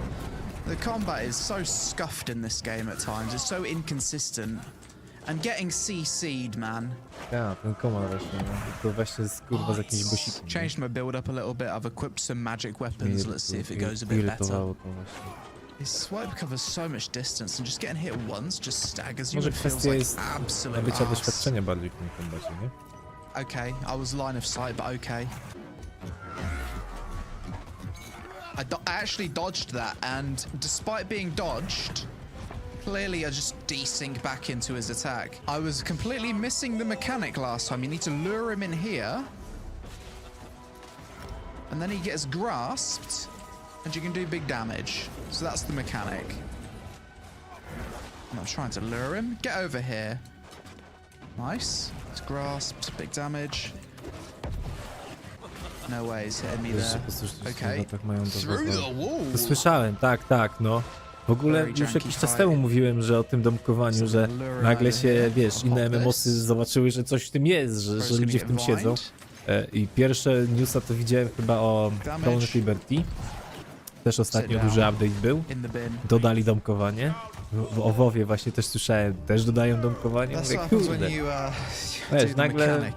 The combat is so scuffed in this game at times. It's so inconsistent. And getting CC'd, man. Ja, ten komand właśnie, no. To właśnie jest kurwa z jakimś bosikiem. Changed my build up a little bit. I've equipped some magic weapons. Let's see if it goes a bit better. Irytowało to właśnie. His swipe covers so much distance and just getting hit once just staggers you. Może It feels kwestia like jest absolute nabycia ass. doświadczenia bardziej w tym kombacie, nie? Okay, I was line of sight, but okay. I actually dodged that, and despite being dodged, clearly I just desync back into his attack. I was completely missing the mechanic last time. You need to lure him in here, and then he gets grasped, and you can do big damage. So that's the mechanic. And I'm trying to lure him. Get over here. Nice. It's grasped, big damage. No way, he's hitting me there. Okay. Through the wall. To słyszałem, tak, no. W ogóle już jakiś czas temu mówiłem, że o tym domkowaniu, że nagle się, wiesz, inne MMOsy zobaczyły, że coś w tym jest, że ludzie w tym siedzą. I pierwsze newsa to widziałem chyba o Crown Liberty. Też ostatnio duży update był. Dodali domkowanie. O WoWie właśnie też słyszałem, też dodają domkowanie. Mówię, kurde. Wiesz, nagle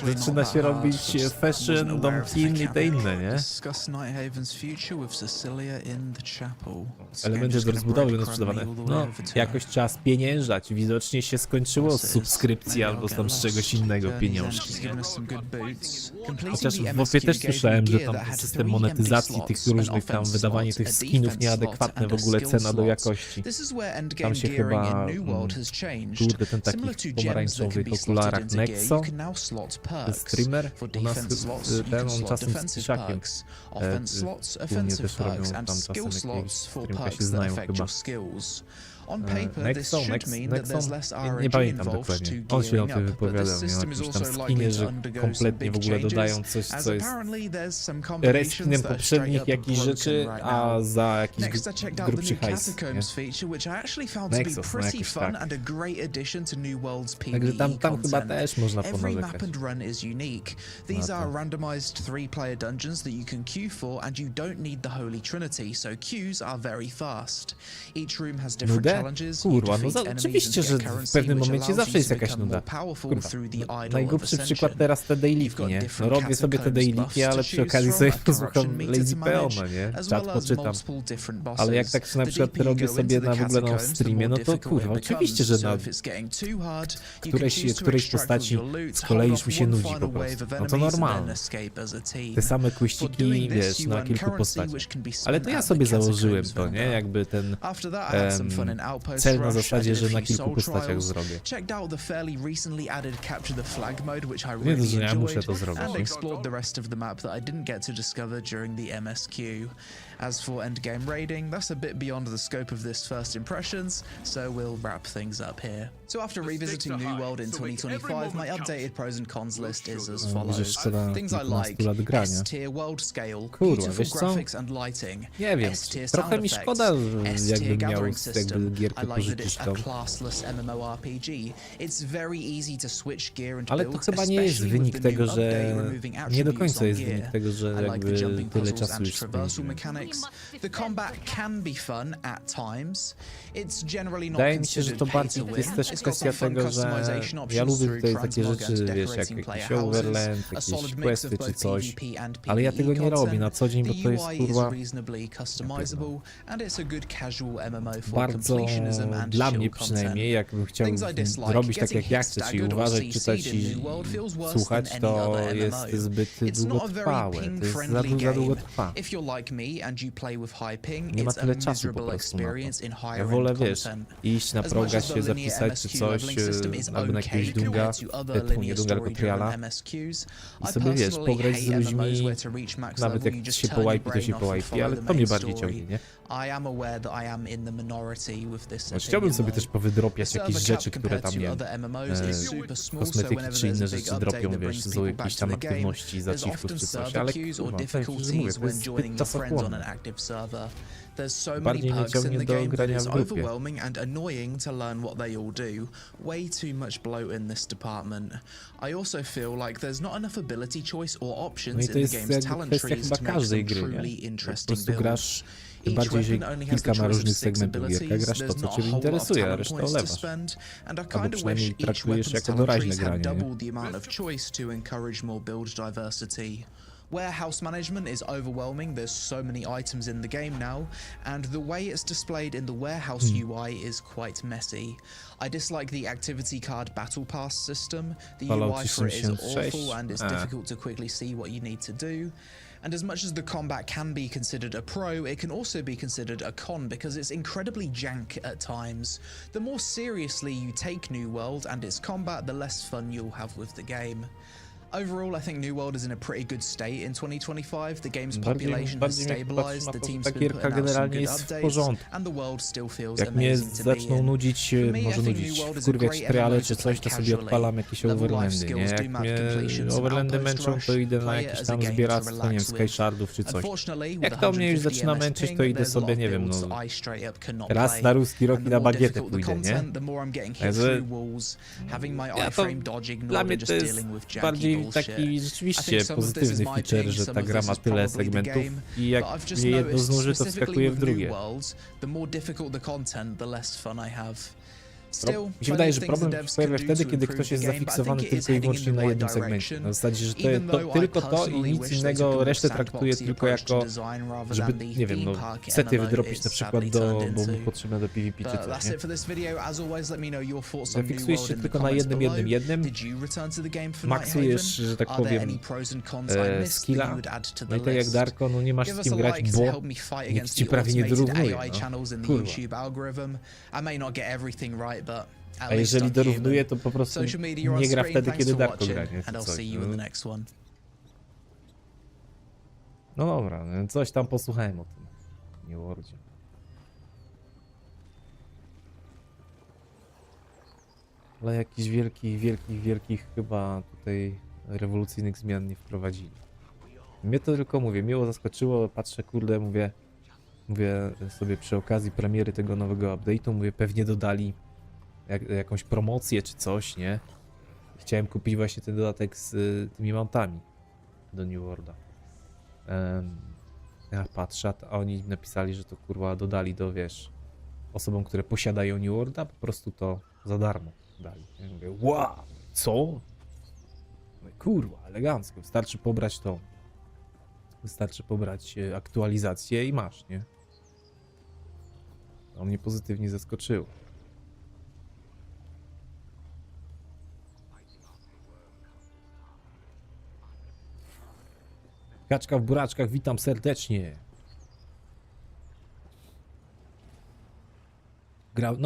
zaczyna się robić fashion, domkin i te inne, nie? Elementy do rozbudowy będą sprzedawane. No, jakoś trzeba spieniężać. Widocznie się skończyło z subskrypcji albo tam z czegoś innego pieniążki. Chociaż w WoWie też słyszałem, że tam system monetyzacji tych różnych tam, wydawanie tych skinów nieadekwatne, w ogóle cena do jakości. Tam się chyba, kurde, ten taki pomarańczowy w okularach Nexo, ten streamer, u nas ten, on czasem z Krzysiakiem u mnie też robią tam czasem jakiegoś streamka, się znają chyba. Nexo, nie pamiętam dokładnie. On się o tym wypowiadał, miał jakimś tam skinie, że kompletnie w ogóle dodają coś, co jest reskinem poprzednich jakichś rzeczy, a za jakiś grubszy hajs. Nexus, no jakoś tak. Także tam chyba też można ponarzekać. These are randomized 3-player dungeons that you can queue for, and you don't need the Holy Trinity, so queues are very fast. Each room has different challenges. Kurwa, no oczywiście, że w pewnym momencie zawsze jest jakaś nuda. Kurwa. Najgłupszy przykład teraz te dailiki, nie? No robię sobie te dailiki, ale przy okazji sobie posłucham Lazy Peona, nie? Czat poczytam. Ale jak tak na przykład robię sobie w ogóle na streamie, no to kurwa, oczywiście, że na którejś postaci z kolei już mi się nudzi po prostu. No to normalne. Te same kuściki, wiesz, na kilku postaciach. Ale to ja sobie założyłem to, nie? Jakby ten cel na zasadzie, że na kilku postaciach zrobię. Nie to, że ja muszę to zrobić. As for endgame raiding, that's a bit beyond the scope of this first impressions, so we'll wrap things up here. So after revisiting New World in 2025, my updated pros and cons list is as follows. Things I like: S-tier world scale, beautiful graphics and lighting. Nie wiem, trochę mi szkoda, jakby miał jakby gierkę pożyczyć tą. Ale to chyba nie jest wynik tego, że... Nie do końca jest wynik tego, że jakby tyle czasu już spędzimy. The combat can be fun at times. It's generally not Wydaje mi się, że to bardziej jest też kwestia tego, że ja lubię tutaj takie rzeczy, wiesz, jak jakiś overland, jakieś questy czy coś, ale ja tego nie robię na co dzień, bo to jest kurwa bardzo, dla mnie przynajmniej, jakbym chciał robić tak jak ja chcę, czyli uważać, czytać i słuchać, to jest zbyt długotrwałe, to jest za długo trwa. Nie ma tyle czasu po prostu na to. Ja wolę, wiesz, iść na proga, się zapisać czy coś, albo na jakiegoś dunga, nie dunga, tylko triala i sobie, wiesz, pograć z ludźmi, nawet jak się połajpi, to się połajpi, ale to mnie bardziej ciągnie, nie? Chciałbym sobie też powydropiać jakieś rzeczy, które tam kosmetyki czy inne rzeczy dropią, wiesz, z jakiejś tam aktywności, zaciwków czy coś, ale kurwa, to jak już mówię, to jest zbyt czasochłonne. Bardziej mnie ciągnie do grania w grupie. And annoying to learn what they all do. Way too much bloat in this department. I also feel like there's not enough ability choice or options in the game's talent trees to make some truly interesting builds. Tym bardziej, jeżeli kilka ma różnych segmentów gierka, grasz to, co Ciebie interesuje, a resztę olewasz. Albo przynajmniej traktujesz jako doraźne granie, nie? Warehouse management is overwhelming. There's so many items in the game now, and the way it's displayed in the warehouse UI is quite messy. I dislike the activity card battle pass system. The UI for it is awful and it's difficult to quickly see what you need to do. And as much as the combat can be considered a pro, it can also be considered a con because it's incredibly jank at times. The more seriously you take New World and its combat, the less fun you'll have with the game. Overall, I think New World is in a pretty good state in 2025. The game's Bardziej population has mnie chyba stabilized, trzyma the to, że team's ta been gierka putting out some generalnie good jest w updates, porządku. and the world still feels Jak mnie amazing to be zaczną in. nudzić, For me, może I think nudzić, New World is a wkurwiać great triale MMO czy to coś, play to sobie casually. odpalam jakieś Level life overlandy, nie? skills do Jak map mnie completion, some overlandy outpost męczą, rush, to idę na play it jakieś as a tam game to zbieractwo, nie wiem, relax with. Skyshardów czy coś. Unfortunately, with Jak to mnie już 150 zaczyna MS męczyć, ping, to idę there's a lot sobie, of nie wiem, builds no, that I straight up cannot raz play. na ruski rok And i the na more bagietę difficult the pójdę, nie? content, the more I'm getting hit Także through walls, having my ja to, iframe dodge dla ignored mnie and to just jest dealing with janky bardziej bullshit. taki I rzeczywiście think some of this is pozytywny my feature, ping, że some ta of gra this ma is tyle probably the segmentów game, i jak but I've just mnie jedno noticed, znuży, to specifically wskakuje w with New drugie. Worlds, the more difficult the content, the less fun I have. Mi Still, się wydaje, że plenty of things problem the się devs pojawia can do wtedy, to kiedy improve ktoś the jest game, but I zafiksowany think it is tylko i heading in wyłącznie the na right jednym segmencie. direction. Na zasadzie, że Even though I tylko to i personally nic wish they took a innego, more resztę traktuje sandboxy tylko approach to jako, design rather żeby, than the nie wiem, theme no, park sety MMO wydropić it's na przykład sadly turned bo mu into. potrzebne do PvP czy But coś, that's nie? it for this video. As always, let me know your thoughts on New Zafiksujesz World się in the tylko na comments jednym, below. jednym, Did you return to the game for maksujesz, Nighthaven? że tak Are there powiem, any pros and cons I missed that skilla, you would add to no the i tak jak list? Darko, no nie masz Give z us kim a grać, like to bo help me fight nikt against ci the prawie nie automated dorównuje, AI no. channels in the Kurwa. YouTube algorithm. I may not get everything right, but at A least jeżeli I'm dorównuje, human. to po prostu Social media on nie gra screen. wtedy, Thanks kiedy for Darko watching, gra, nie? Czy and I'll coś, see you no. in the next one. No dobra, no coś tam posłuchałem o tym New Worldzie. Ale jakichś wielkich chyba tutaj rewolucyjnych zmian nie wprowadzili. Mnie to tylko, mówię, miło zaskoczyło, patrzę, kurde, mówię sobie przy okazji premiery tego nowego update'u, mówię, pewnie dodali jakąś promocję czy coś, nie? Chciałem kupić właśnie ten dodatek z tymi mountami do New Worlda. Ja patrzę, a oni napisali, że to kurwa dodali do, wiesz, osobom, które posiadają New Worlda, po prostu to za darmo dali. Ja mówię, wow, co? Mówię, kurwa, elegancko, wystarczy pobrać to. Wystarczy pobrać aktualizację i masz, nie? To mnie pozytywnie zaskoczyło. Kaczka w buraczkach, witam serdecznie.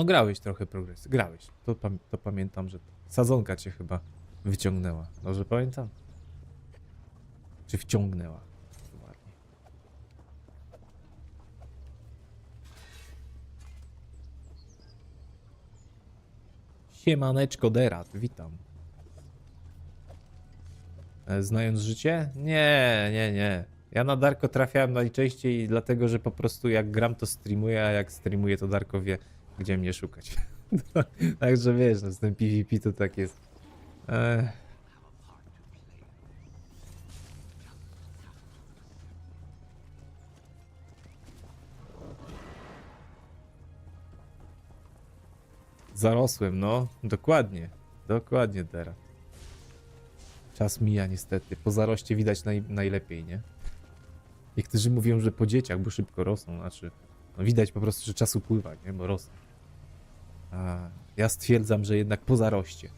Grałeś trochę progresy. Grałeś. To pamiętam, że sadzonka cię chyba wyciągnęła. Dobrze pamiętam? Czy wciągnęła? Ładnie. Siemaneczko Derat, witam. Znając życie? Nie. Ja na Darko trafiałem najczęściej dlatego, że po prostu jak gram to streamuję, a jak streamuję to Darko wie, gdzie mnie szukać. Także wiesz, no z tym PvP to tak jest. Zarosłem, no. Dokładnie teraz. Czas mija niestety. Po zaroście widać najlepiej, nie? Niektórzy mówią, że po dzieciach, bo szybko rosną. Znaczy, no widać po prostu, że czas upływa, nie? Bo rosną. A ja stwierdzam, że jednak po zaroście.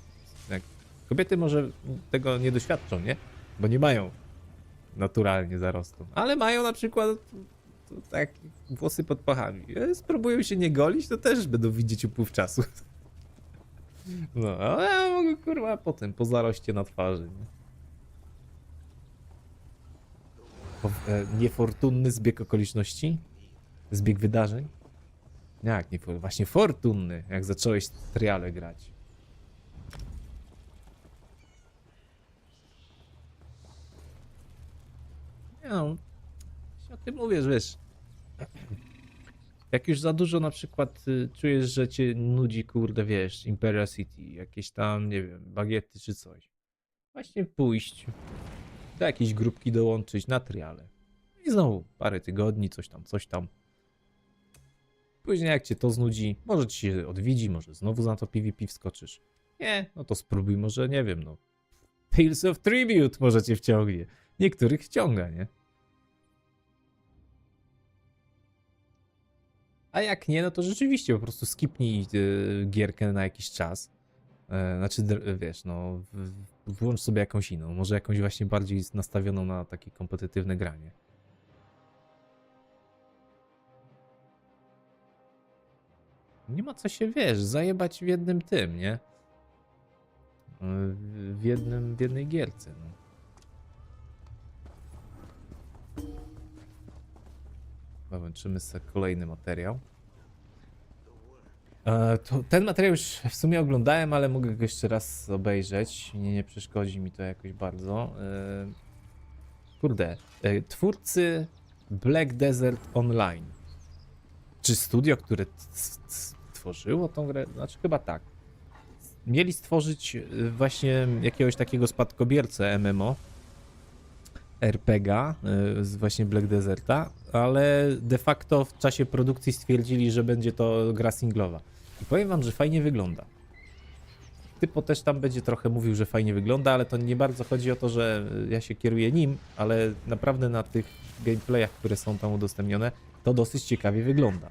Kobiety może tego nie doświadczą, nie? Bo nie mają naturalnie zarostu. Ale mają na przykład tak włosy pod pachami. Spróbują się nie golić, to też będą widzieć upływ czasu. No, ale ja mogę, kurwa, potem, po zaroście na twarzy, nie? Niefortunny zbieg okoliczności? Zbieg wydarzeń? Jak nie, właśnie fortunny, jak zacząłeś triale grać. No, o tym mówię, że wiesz. Jak już za dużo na przykład czujesz, że cię nudzi, kurde, wiesz, Imperial City, jakieś tam, nie wiem, bagiety czy coś. Właśnie pójść do jakiejś grupki dołączyć na triale. I znowu parę tygodni, coś tam. Później jak cię to znudzi, może ci się odwiedzi, może znowu na to PvP wskoczysz. Nie, no to spróbuj, może, nie wiem, no. Tales of Tribute może cię wciągnie. Niektórych wciąga, nie? A jak nie, no to rzeczywiście po prostu skipnij gierkę na jakiś czas. Znaczy, wiesz, no, włącz sobie jakąś inną, może jakąś właśnie bardziej nastawioną na takie kompetytywne granie. Nie ma co się, wiesz, zajebać w jednym tym, nie? W jednej gierce, no. Włączymy sobie kolejny materiał. Ten materiał już w sumie oglądałem, ale mogę go jeszcze raz obejrzeć. Nie przeszkodzi mi to jakoś bardzo. Kurde, twórcy Black Desert Online. Czy studio, które stworzyło tą grę? Znaczy chyba tak. Mieli stworzyć właśnie jakiegoś takiego spadkobiercę MMO, RPG z właśnie Black Deserta, ale de facto w czasie produkcji stwierdzili, że będzie to gra singlowa. I powiem wam, że fajnie wygląda. Typo też tam będzie trochę mówił, że fajnie wygląda, ale to nie bardzo chodzi o to, że ja się kieruję nim, ale naprawdę na tych gameplayach, które są tam udostępnione, to dosyć ciekawie wygląda.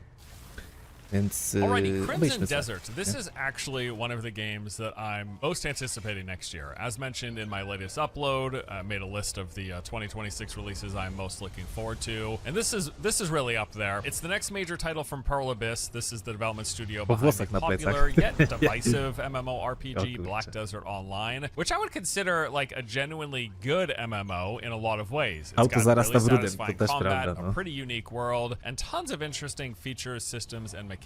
Więc Alrighty, Crimson obejrzmy sobie. Desert. This is actually one of the games that I'm most anticipating next year. As mentioned in my latest upload, I made a list of the 2026 releases I'm most looking forward to, and this is really up there. It's the next major title from Pearl Abyss. This is the development studio behind the popular yet divisive MMORPG Black Desert Online, which I would consider like a genuinely good MMO in a lot of ways. It's got really satisfying combat, a pretty unique world, and tons of interesting features, systems, and mechanics.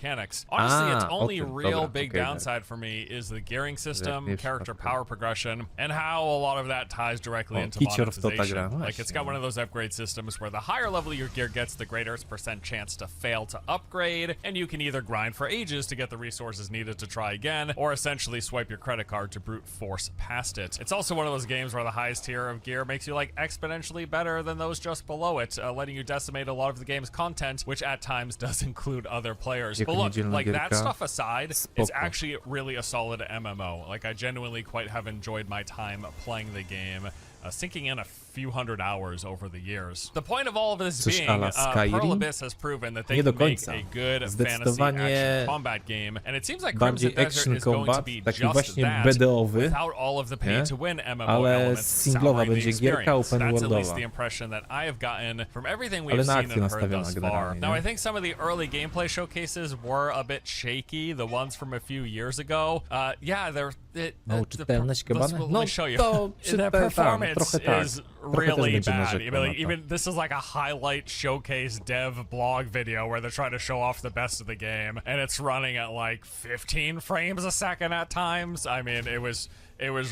Honestly, its only real big downside for me is the gearing system, character power progression, and how a lot of that ties directly into monetization. Like, it's got one of those upgrade systems where the higher level your gear gets, the greater its % chance to fail to upgrade, and you can either grind for ages to get the resources needed to try again, or essentially swipe your credit card to brute force past it. It's also one of those games where the highest tier of gear makes you like exponentially better than those just below it, letting you decimate a lot of the game's content, which at times does include other players. But look, like that stuff aside, it's actually really a solid MMO. Like, I genuinely quite have enjoyed my time playing the game, sinking in a few hundred hours over the years. The point of all of this being, Pearl Abyss has proven that they can make a good fantasy action combat game, and it seems like Crimson Desert is going to be just that, without all of the pay-to-win MMO elements souring the experience. That's at least the impression that I have gotten from everything we've seen and heard thus far. Now, I think some of the early gameplay showcases were a bit shaky, the ones from a few years ago. Yeah, let me show you. The performance is really bad. Even this is like a highlight showcase dev blog video where they're trying to show off the best of the game, and it's running at like 15 frames a second at times. I mean, it was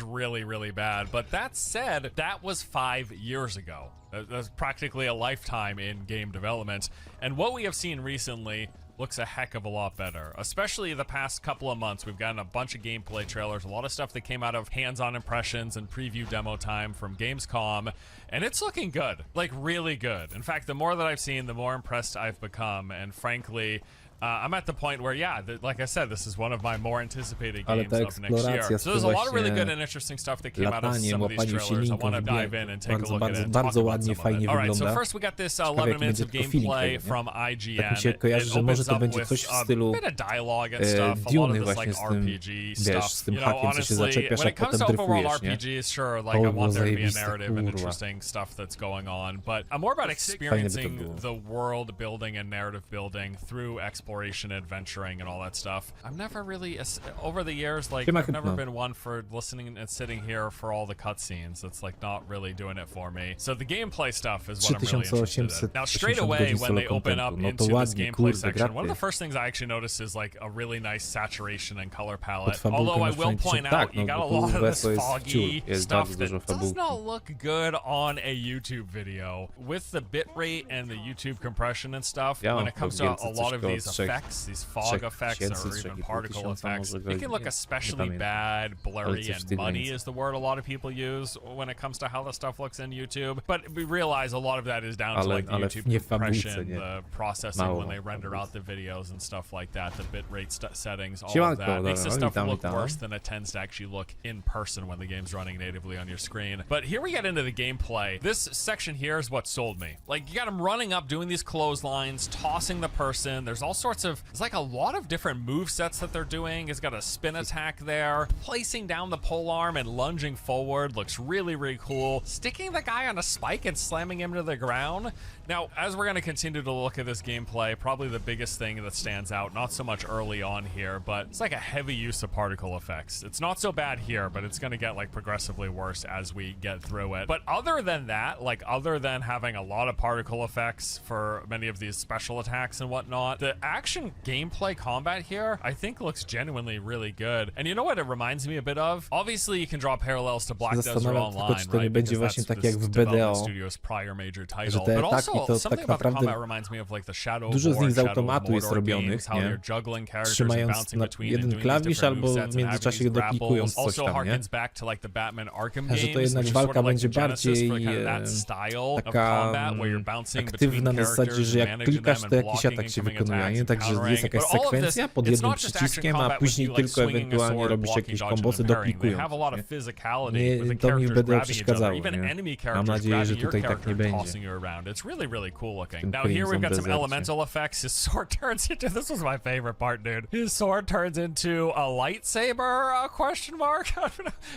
really, really bad. But that said, that was 5 years ago. That's practically a lifetime in game development, and what we have seen recently looks a heck of a lot better. Especially the past couple of months, we've gotten a bunch of gameplay trailers, a lot of stuff that came out of hands-on impressions and preview demo time from Gamescom, and it's looking good, like really good. In fact, the more that I've seen, the more impressed I've become, and frankly, I'm at the point where, yeah, like I said, this is one of my more anticipated games of next year. So there's a lot of really good and interesting stuff that came out of some of these trailers. I want to dive in and take a look at it and talk about some of it. Alright, so first we got this 11 minutes of gameplay from IGN. It opens up with a bit of dialogue and stuff, a lot of this like RPG stuff. You know, honestly, when it comes to overworld RPGs, sure, like I want there to be a narrative and interesting stuff that's going on, but I'm more about experiencing the world building and narrative building through exploration, adventuring, and all that stuff. I've never really, over the years, like, I've never been one for listening and sitting here for all the cutscenes. It's like not really doing it for me. So the gameplay stuff is what I'm really interested in. Now, straight away, when they open up into this gameplay section, one of the first things I actually notice is like a really nice saturation and color palette. Although I will point out, you got a lot of this foggy stuff that does not look good on a YouTube video. With the bitrate and the YouTube compression and stuff, when it comes to a lot of these effects, these fog effects or even particle effects, it can look especially bad, blurry, and muddy is the word a lot of people use when it comes to how the stuff looks in YouTube. But we realize a lot of that is down to like the YouTube compression, the processing when they render out the videos and stuff like that, the bitrate settings, all of that makes this stuff look worse than it tends to actually look in person when the game's running natively on your screen. But here we get into the gameplay. This section here is what sold me. Like, you got him running up, doing these clotheslines, tossing the person. There's also sorts of, there's like a lot of different move sets that they're doing. It's got a spin attack there. Placing down the pole arm and lunging forward looks really, really cool. Sticking the guy on a spike and slamming him to the ground. Now, as we're going to continue to look at this gameplay, probably the biggest thing that stands out, not so much early on here, but it's like a heavy use of particle effects. It's not so bad here, but it's going to get like progressively worse as we get through it. But other than that, like other than having a lot of particle effects for many of these special attacks and whatnot, the action gameplay combat here, I think looks genuinely really good. And you know what it reminds me a bit of? Obviously, you can draw parallels to Black Desert Online, czy to nie right? będzie Because właśnie that's tak jak this w development BDO, studio's prior major że title. te But ataki also, to something tak about the naprawdę combat reminds me of like the Shadow of dużo z War, nich z Shadow of automatu jest Mordor robionych, games, how nie? you're juggling characters and Trzymając bouncing na between and jeden doing these klawisz different albo movesets w and having międzyczasie these doklikując grapples. coś Also tam, nie? harkens back to like the Batman Arkham Że to games, jednak which is walka sort of like będzie the genesis bardziej for kind of that style of taka combat where you're bouncing between aktywna na zasadzie, characters że and jak managing klikasz, them to and jakiś blocking atak and się coming wykonuje, attacks nie? and Także jest countering. jakaś But all of this, sekwencja pod it's jednym not just przyciskiem, action a combat później with you, like tylko swinging a ewentualnie sword, robisz blocking, jakieś dodging, kombosy and parrying. They doklikując. have a lot Nie? of physicality Nie, with the to mi characters BDO grabbing each other, przeszkadzało, even nie? enemy Mam characters nadzieję, że grabbing your tutaj tak character nie and będzie. tossing you around. It's really, really cool looking. Tym Now here we've got some Crimson elemental effects. His sword turns into, this was my favorite part, dude. His sword turns into a lightsaber, question mark?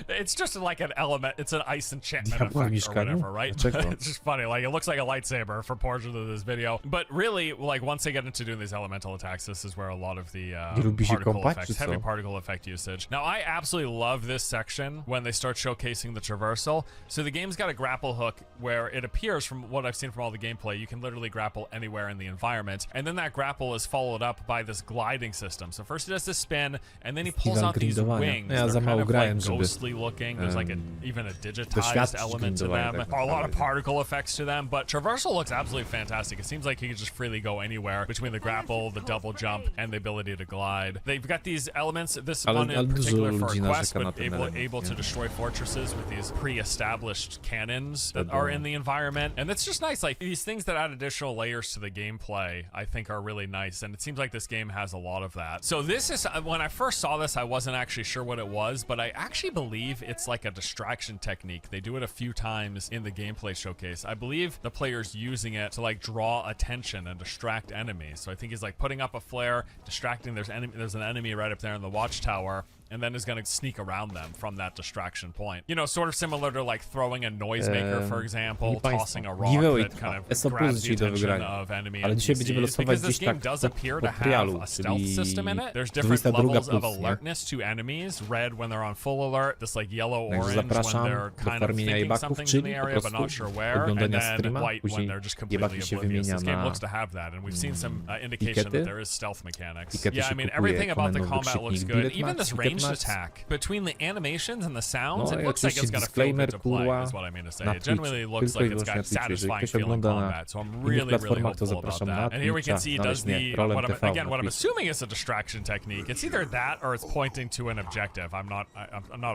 It's just like an element, it's an ice enchantment Diabła effect or mieszkaniu? whatever, right? Dlaczego? It's just funny, like it looks like a lightsaber for portions of this video. But really, like once they get into doing these elemental attacks, this is where a lot of the lubi się particle kąpać, effects, czy co? heavy particle effect usage. Now I absolutely love this section when they start showcasing the traversal. So the game's got a grapple hook where it appears, from what I've seen from all the gameplay, you can literally grapple anywhere in the environment. And then that grapple is followed up by this gliding system. So first he does this spin, and then he pulls out these grindowania. wings. Ja za They're mało kind of grałem, like żeby ghostly looking. There's like even a digitized doświadczyć element to grindowania them. tak A lot of naprawdę. particle effects to them, but traversal looks absolutely fantastic. It seems like you could just freely go anywhere between the grapple, the double jump, and the ability to glide. They've got these elements, this one in dużo particular for ludzi a quest, narzeka na but ten element, able to nie? destroy fortresses with these pre-established cannons that are in the environment. And it's just nice, like these things that add additional layers to the gameplay, I think are really nice. And it seems like this game has a lot of that. So this is, when I first saw this, I wasn't actually sure what it was, but I actually believe it's like a distraction technique. They do it a few times in the gameplay showcase. I believe the player's using it to like draw attention and distract enemies. So I think he's like putting up a flare, distracting, there's an enemy right up there in the watchtower, and then is going to sneak around them from that distraction point. You know, sort of similar to like throwing a noisemaker, for example, tossing a rock that kind of ESO grabs the do attention wygrania. of enemy Ale dzisiaj będziemy NPCs. losować Because this gdzieś game tak does po appear to have trialu, a stealth czyli system in it. There's different 22 levels of plus, nie? alertness to enemies. Red when they're on full alert, this like yellow-orange when zapraszam they're do kind of farmienia thinking jebaków, something's in czyli the po area but prostu not sure where, and oglądania then streama, white when później they're just completely jebaki się oblivious. wymienia This game na looks to have that, and we've seen some indication pikety. that there is stealth mechanics. Pikety Yeah, się I mean, kupuje, everything about the komendowy combat looks krzyknik, good. bilet Even max, this ticket ranged max. attack, between the animations and the sounds, No it i looks like it's oczywiście got to feel good disclaimer, to play, kurwa, is what I mean to say. na It genuinely Twitch. looks Tylko i like it's wyłącznie got na Twitchu. Jeżeli satisfying ktoś feeling ogląda na combat, so I'm innych really, really platformach, to hopeful about zapraszam na that. And here we can Twitcha, see he does nawet nie, the, what RollemTV I'm na Twitchu. assuming is a distraction technique. It's either that or it's pointing to an objective. I'm not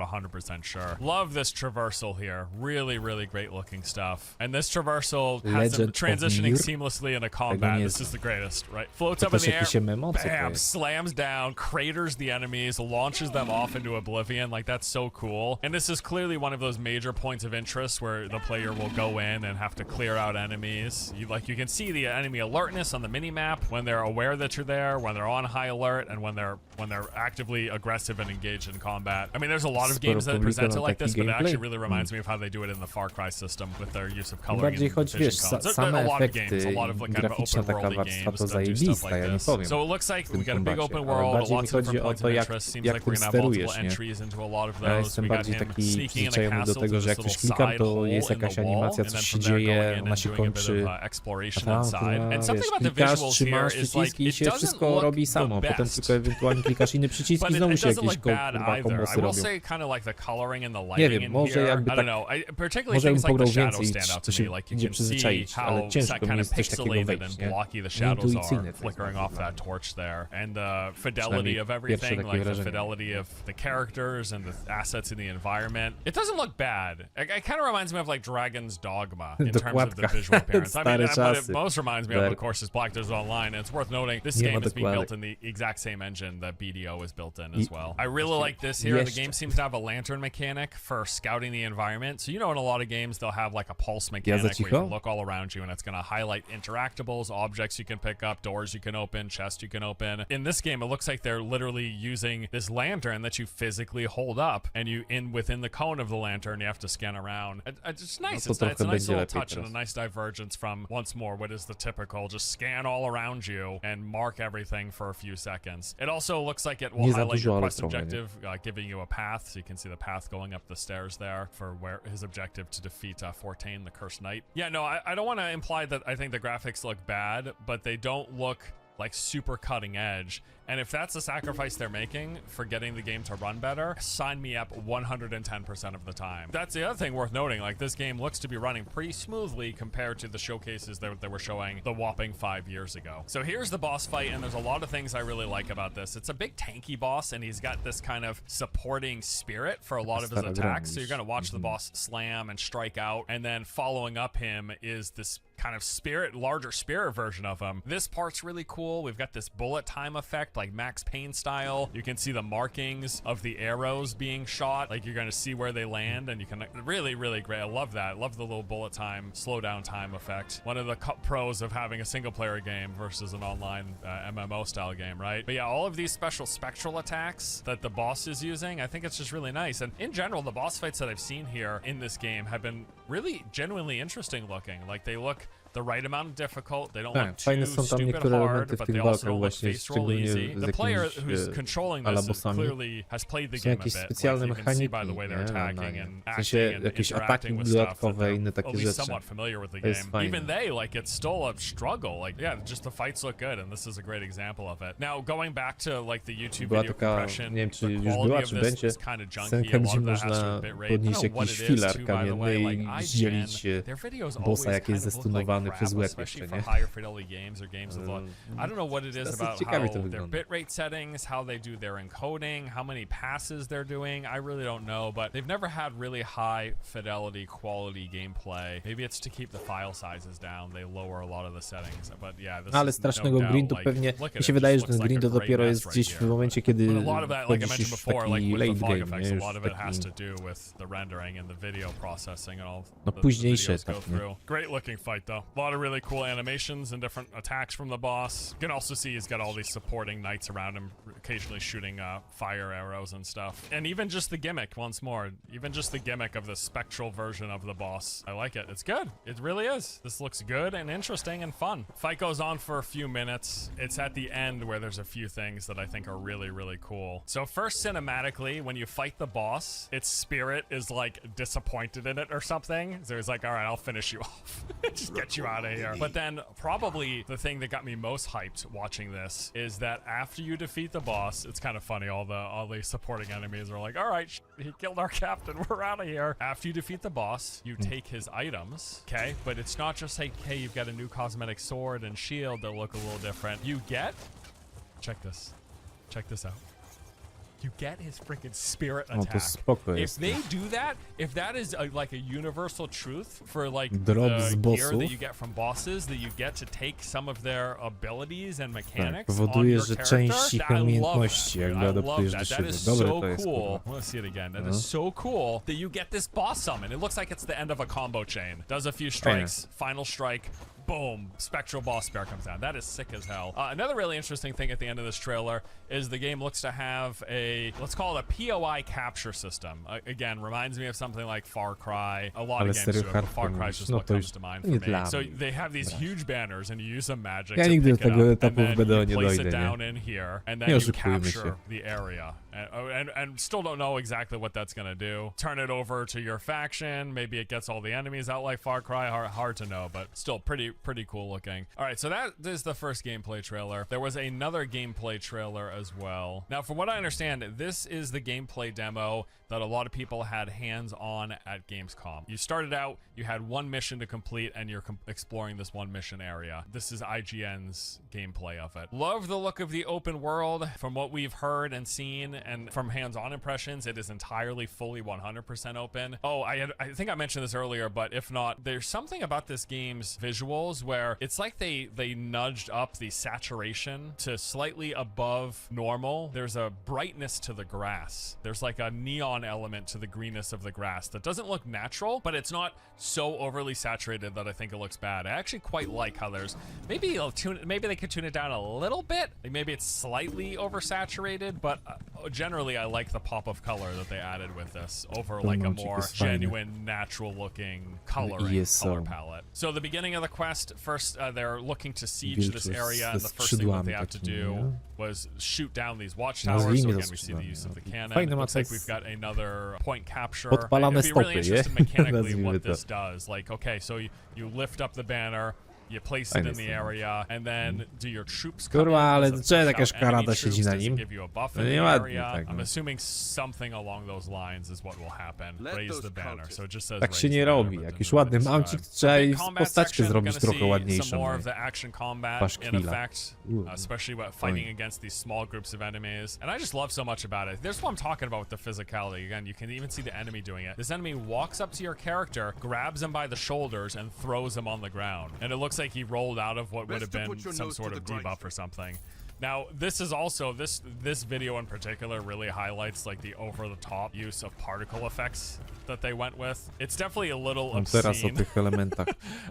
100% sure. Love this traversal here. Really, really great looking stuff. And this traversal has them Legend of transitioning Mir? seamlessly into combat. nie This is the greatest, right? Floats To up in też the air, jakieś MMO, co to bam, jest? slams down, craters the enemies, launches them off into oblivion. Like, that's so cool. And this is clearly one of those major points of interest where the player will go in and have to clear out enemies. You can see the enemy alertness on the mini-map when they're aware that you're there, when they're on high alert, and when they're actively aggressive and engaged in combat. I mean, there's a lot of games that present it like this, but it actually really reminds me of how they do it in the Far Cry system with their use of coloring Bardziej and choć wiesz, vision codes. same A lot of efekty games, a lot of like kind of graficzna open taka worldy warstwa games to that do stuff zajebista, like ja nie this. powiem. So it looks like w tym we got a big kombacie, open ale world, bardziej mi lots of chodzi different o points to, of jak, interest. Seems jak like tym we're gonna have multiple sterujesz, nie? entries into a lot of Ja those. jestem We got bardziej him taki sneaking in a przyzwyczajony do castle tego, to że jak this coś little klikam, side to hole jest in the jakaś wall, animacja, and then coś się from there dzieje, going in ona and się doing a bit kończy. of exploration A tam, inside. And something wiesz, about the klikasz, visuals here trzymasz is like przyciski i it się doesn't wszystko look robi samo. the Potem best. tylko ewentualnie klikasz inny przycisk But i it znowu się doesn't jakieś look bad kurwa either. kombosy I will robią. say kind of like the coloring and the Nie lighting wiem, in może here. jakby I don't tak, know. Particularly może bym things like the pograł shadows więcej, stand out to to się me. Like you będzie can see przyzwyczaić, ale how ciężko that mi kind of jest coś takiego pixelated wejść, and nie? blocky the shadows are, Nieintuicyjne to jest flickering bardzo off dla that mnie. torch there. And the fidelity Przynajmniej of pierwsze everything, takie like the wrażenie. fidelity quality of the characters and the assets in the environment. It doesn't look bad. It kind of reminds me of like Dragon's Dogma in terms of the visual appearance. I mean, what it most reminds me of course, is Black Desert Online. And it's worth noting this game is being built in the exact same engine that BDO is built in as well. I really like this here. The game seems to have a lantern mechanic for scouting the environment. So, you know, in a lot of games, they'll have like a pulse mechanic where you can look all around you and it's going to highlight interactables, objects you can pick up, doors you can open, chests you can open. In this game, it looks like they're literally using this lantern that you physically hold up, and within the cone of the lantern, you have to scan around. It's nice. It's a nice little touch and a nice divergence from, once more, what is the typical just scan all around you and mark everything for a few seconds. It also looks like it will highlight your quest objective, giving you a path, so you can see the path going up the stairs there for where his objective to defeat Fortain, the Cursed Knight. Yeah, no, I don't want to imply that I think the graphics look bad, but they don't look like super cutting edge. And if that's the sacrifice they're making for getting the game to run better, sign me up 110% of the time. That's the other thing worth noting. Like, this game looks to be running pretty smoothly compared to the showcases that they were showing the whopping 5 years ago. So here's the boss fight, and there's a lot of things I really like about this. It's a big tanky boss, and he's got this kind of supporting spirit for a lot of his attacks. So you're gonna watch the boss slam and strike out, and then following up him is this kind of larger spirit version of him. This part's really cool. We've got this bullet time effect, like Max Payne style. You can see the markings of the arrows being shot. Like, you're gonna see where they land, and you can really, really great. I love that. I love the little bullet time, slow down time effect. One of the pros of having a single player game versus an online MMO style game, right? But yeah, all of these special spectral attacks that the boss is using, I think it's just really nice. And in general, the boss fights that I've seen here in this game have been really genuinely interesting looking. Like, they look the right amount of difficult. They don't look too stupid hard, but they also don't look face roll easy. The player who's controlling this clearly has played the game a bit. Like, you can see by the way they're attacking and acting and interacting with stuff that they're at least somewhat familiar with the game. Even they, like, it's still a struggle. Like, yeah, just the fights look good, and this is a great example of it. Now, going back to like the YouTube video compression, the quality of this is kind of junky. A lot of that has to do with bitrate. I don't know what it is too, by the way. Like, IGN, their videos always kind of look like crap, especially for higher fidelity games or games with I don't know what it is about how their bitrate settings, how they do their encoding, how many passes they're doing. I really don't know, but they've never had really high fidelity quality gameplay. Maybe it's to keep the file sizes down. They lower a lot of the settings, but yeah, this ale strasznego grindu pewnie mi się wydaje, że ten grind to dopiero jest gdzieś w momencie, kiedy wchodzisz już w taki late game, nie? Już no późniejszy etap, nie? Great looking fight though. A lot of really cool animations and different attacks from the boss. You can also see he's got all these supporting knights around him, occasionally shooting fire arrows and stuff. And even just the gimmick, once more, even just the gimmick of the spectral version of the boss. I like it. It's good. It really is. This looks good and interesting and fun. Fight goes on for a few minutes. It's at the end where there's a few things that I think are really, really cool. So first, cinematically, when you fight the boss, its spirit is like disappointed in it or something. So he's like, all right, I'll finish you off. Just get you out of here. But then probably the thing that got me most hyped watching this is that after you defeat the boss, it's kind of funny. All the supporting enemies are like, all right, he killed our captain. We're out of here. After you defeat the boss, you take his items. Okay. But it's not just like, hey, you've got a new cosmetic sword and shield that look a little different. You get, check this out. You get his freaking spirit attack. If they do that, if that is like a universal truth for like the gear that you get from bosses, that you get to take some of their abilities and mechanics on your character, I love that. That is so cool. I want to see it again. That is so cool that you get this boss summon. It looks like it's the end of a combo chain. Does a few strikes, final strike, boom, spectral boss bear comes down. That is sick as hell. Another really interesting thing at the end of this trailer is the game looks to have a, let's call it a POI capture system. Again, reminds me of something like Far Cry. A lot of games do it, but Far Cry is just what comes to mind for me. So they have these huge banners and you use some magic to pick it up, and then you place it down in here, and then you capture the area. And still don't know exactly what that's gonna do. Turn it over to your faction. Maybe it gets all the enemies out like Far Cry. Hard to know, but still pretty pretty cool looking. All right, so that is the first gameplay trailer. There was another gameplay trailer as well. Now, from what I understand, this is the gameplay demo that a lot of people had hands-on at Gamescom. You started out, you had one mission to complete, and you're exploring this one mission area. This is IGN's gameplay of it. Love the look of the open world. From what we've heard and seen, and from hands-on impressions, it is entirely fully 100% open. Oh, I think I mentioned this earlier, but if not, there's something about this game's visuals where it's like they nudged up the saturation to slightly above normal. There's a brightness to the grass. There's like a neon element to the greenness of the grass that doesn't look natural, but it's not so overly saturated that I think it looks bad. I actually quite like how there's maybe they could tune it down a little bit. Like maybe it's slightly oversaturated, but generally I like the pop of color that they added with this over like a more genuine, natural looking color palette. So the beginning of the quest, first they're looking to siege this area, and the first thing that they have to do was shoot down these watchtowers. So again, we see the use of the cannon. It looks like we've got another point capture. It'd be really interesting mechanically what this does. Like, okay, so you lift up the banner, you place it in the area, and then do your troops come in? Ale czemu taka szkarada siedzi na nim? Give you a buff in the area. I'm assuming something along those lines is what will happen. Raise the banner. So it just says tak się nie robi. Jakiś ładny mamcik, trzeba i postaczkę zrobić trochę ładniejszą. More of the action combat in effect, especially fighting against these small groups of enemies. And I just love so much about it. There's what I'm talking about with the physicality. Again, you can even see the enemy doing it. This enemy walks up to your character, grabs him by the shoulders, and throws him on the ground. And it looks like he rolled out of what would have been some sort of debuff or something. Now, this is also, this video in particular really highlights like the over-the-top use of particle effects that they went with. It's definitely a little obscene.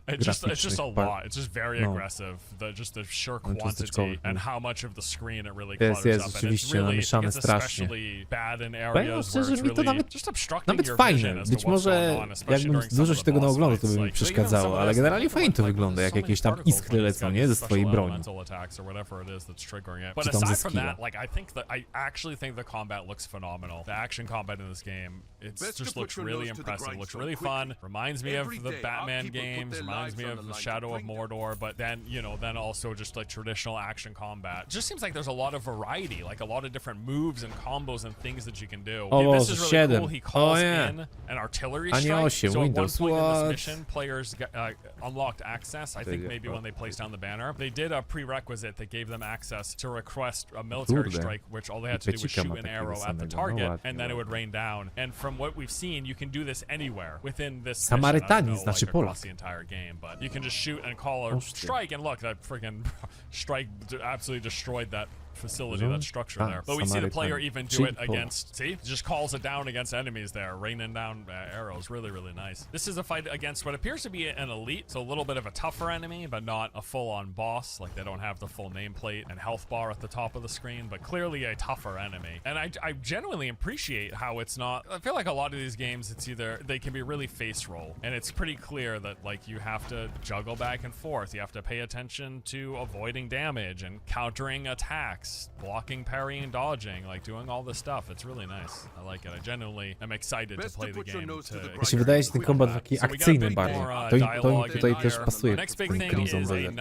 It's just a lot. It's just very aggressive. Just the sheer quantity and how much of the screen it really clutters up. And it's really, it's especially bad in areas where it's really just obstructing your vision as to what's going on, especially during some of the boss fights. To by mi przeszkadzało, ale generalnie fajnie to wygląda, jak jakieś tam iskry lecą, nie? Ze swojej broni. But aside from that, like I actually think the combat looks phenomenal. The action combat in this game, it just looks really impressive. Looks really fun. Reminds me of the Batman games. Reminds me of the Shadow of Mordor. But then then also just like traditional action combat. Just seems like there's a lot of variety, like a lot of different moves and combos and things that you can do. This is really cool. He calls in an artillery strike. So at one point in this mission, players unlocked access. I think maybe when they placed down the banner, they did a prerequisite that gave them access to request a military strike, which all they had to do was shoot an arrow at the target, and then it would rain down. And from what we've seen, you can do this anywhere within this mission. I don't know, like across the entire game, but you can just shoot and call a strike, and look, that freaking strike absolutely destroyed that facility, that structure there. But we see the player even do it against, see, just calls it down against enemies there, raining down arrows. Really, really nice. This is a fight against what appears to be an elite, so a little bit of a tougher enemy, but not a full-on boss. Like, they don't have the full nameplate and health bar at the top of the screen, but clearly a tougher enemy. And I genuinely appreciate how it's not, I feel like a lot of these games, it's either, they can be really face roll, and it's pretty clear that, like, you have to juggle back and forth. You have to pay attention to avoiding damage and countering attacks, blocking, parrying, dodging, like doing all this stuff. It's really nice. I like it. I genuinely am excited to play the game. Mi się wydaje, że ten kombat taki akcyjny bardziej. To im tutaj też pasuje pod ten Crimson Rider.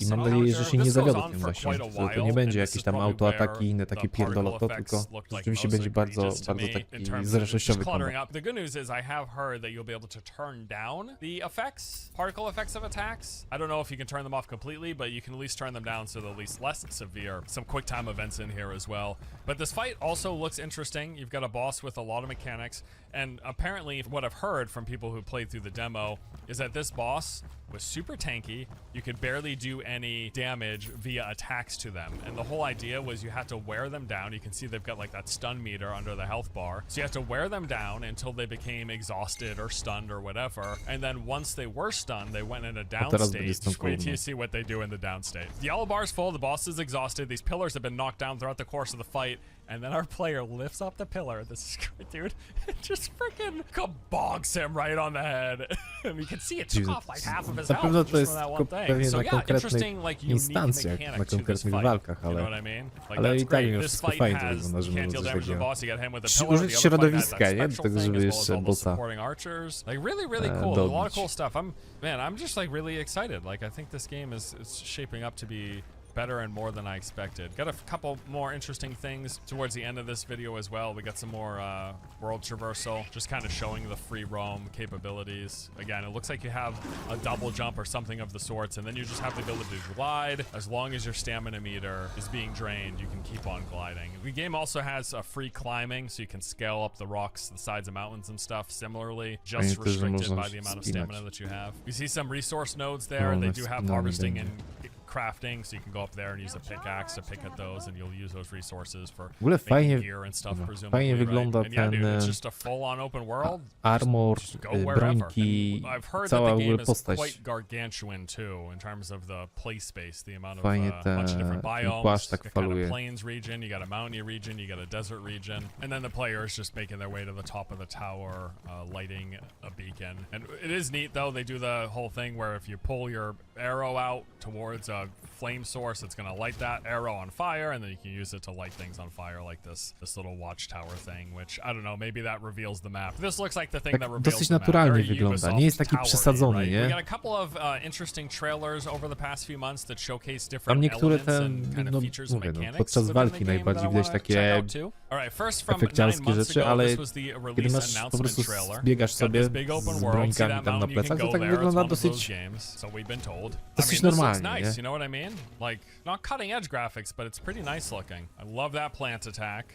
I mam nadzieję, że się nie zawiodą tym właśnie, że to nie będzie jakieś tam autoataki i inne takie pierdoloto, tylko rzeczywiście będzie bardzo taki zręcznościowy kombat. The good news is I have heard that you'll be able to turn down the effects, particle effects of attacks. I don't know if you can turn them off completely, but you can at least turn them down so they're at least less severe. Some quick time events in here as well. But this fight also looks interesting. You've got a boss with a lot of mechanics, and apparently what I've heard from people who played through the demo is that this boss was super tanky. You could barely do any damage via attacks to them. And the whole idea was you had to wear them down. You can see they've got like that stun meter under the health bar. So you have to wear them down until they became exhausted or stunned or whatever. And then once they were stunned, they went in a down state. Wait till you see what they do in the down state. The yellow bar is full, the boss is exhausted. these pillars have been knocked down throughout the course of the fight, and then our player lifts up the pillar. This is great, dude. It just freaking bonks him right on the head. And you can see it took off like half of his Na pewno health to just jest from that one tylko thing. pewnie So na yeah, konkretnych interesting, like, unique instancjach, mechanic na to this konkretnych fight. walkach, You know ale, what I mean? Like, ale that's i tak great. mimo This wszystko fight fajnie to has, wygląda, że you can't można deal coś damage to the takiego boss, you get him with the pillar. użyć The other fight has środowiska, that nie? Do special tego, thing, żeby as well as jeszcze all those bossa supporting archers. Like, really cool. A lot of dobić. cool stuff. I'm just like really excited. Like, I think this game is shaping up to be better and more than I expected. Got a couple more interesting things towards the end of this video as well. We got some more world traversal, just kind of showing the free roam capabilities. Again, it looks like you have a double jump or something of the sorts, and then you just have the ability to glide. As long as your stamina meter is being drained, you can keep on gliding. The game also has free climbing, so you can scale up the rocks, the sides of mountains and stuff. Similarly, just restricted by the amount of stamina that you have. You see some resource nodes there. They do have harvesting and crafting, so you can go up there and use a pickaxe to pick at those, and you'll use those resources for W ogóle making gear and stuff, presumably, fajnie wygląda right? And yeah, ten dude, it's just a full-on open world. armor, Just go wherever. brońki, And I've heard cała that w the ogóle game is postać. quite gargantuan too, in terms of the play space, the amount of Fajnie bunch of different ten biomes. płaszcz tak You got kind faluje. of plains region, you got a mountainy region, you got a desert region, and then the player is just making their way to the top of the tower, lighting a beacon. And it is neat though. They do the whole thing where if you pull your arrow out towards a flame source, it's going to light that arrow on fire, and then you can use it to light things on fire, like this little watchtower thing, which I don't know, maybe that reveals the map. This looks like the thing Tak that reveals dosyć the map. naturalnie Very wygląda, Ubisoft nie jest taki tower-y, przesadzony, right? nie? We got a couple of interesting trailers over the past few months that showcase Tam different niektóre elements and te, kind of no features and mówię, no, mechanics podczas within the walki game najbardziej that I widać wanna takie check out too. All right, first from 9 efekciarskie months rzeczy, ago, ale this was the kiedy release masz po announcement prostu trailer. biegasz Got sobie this big open z world, see brońkami that tam na mountain, you can plecach, to go tak there. It's wygląda one of those dosyć, games, so we've been told. I dosyć mean, this looks normalnie, nice, nie? you know what I mean? Like, not cutting edge graphics, but it's pretty nice looking. I love that plant attack.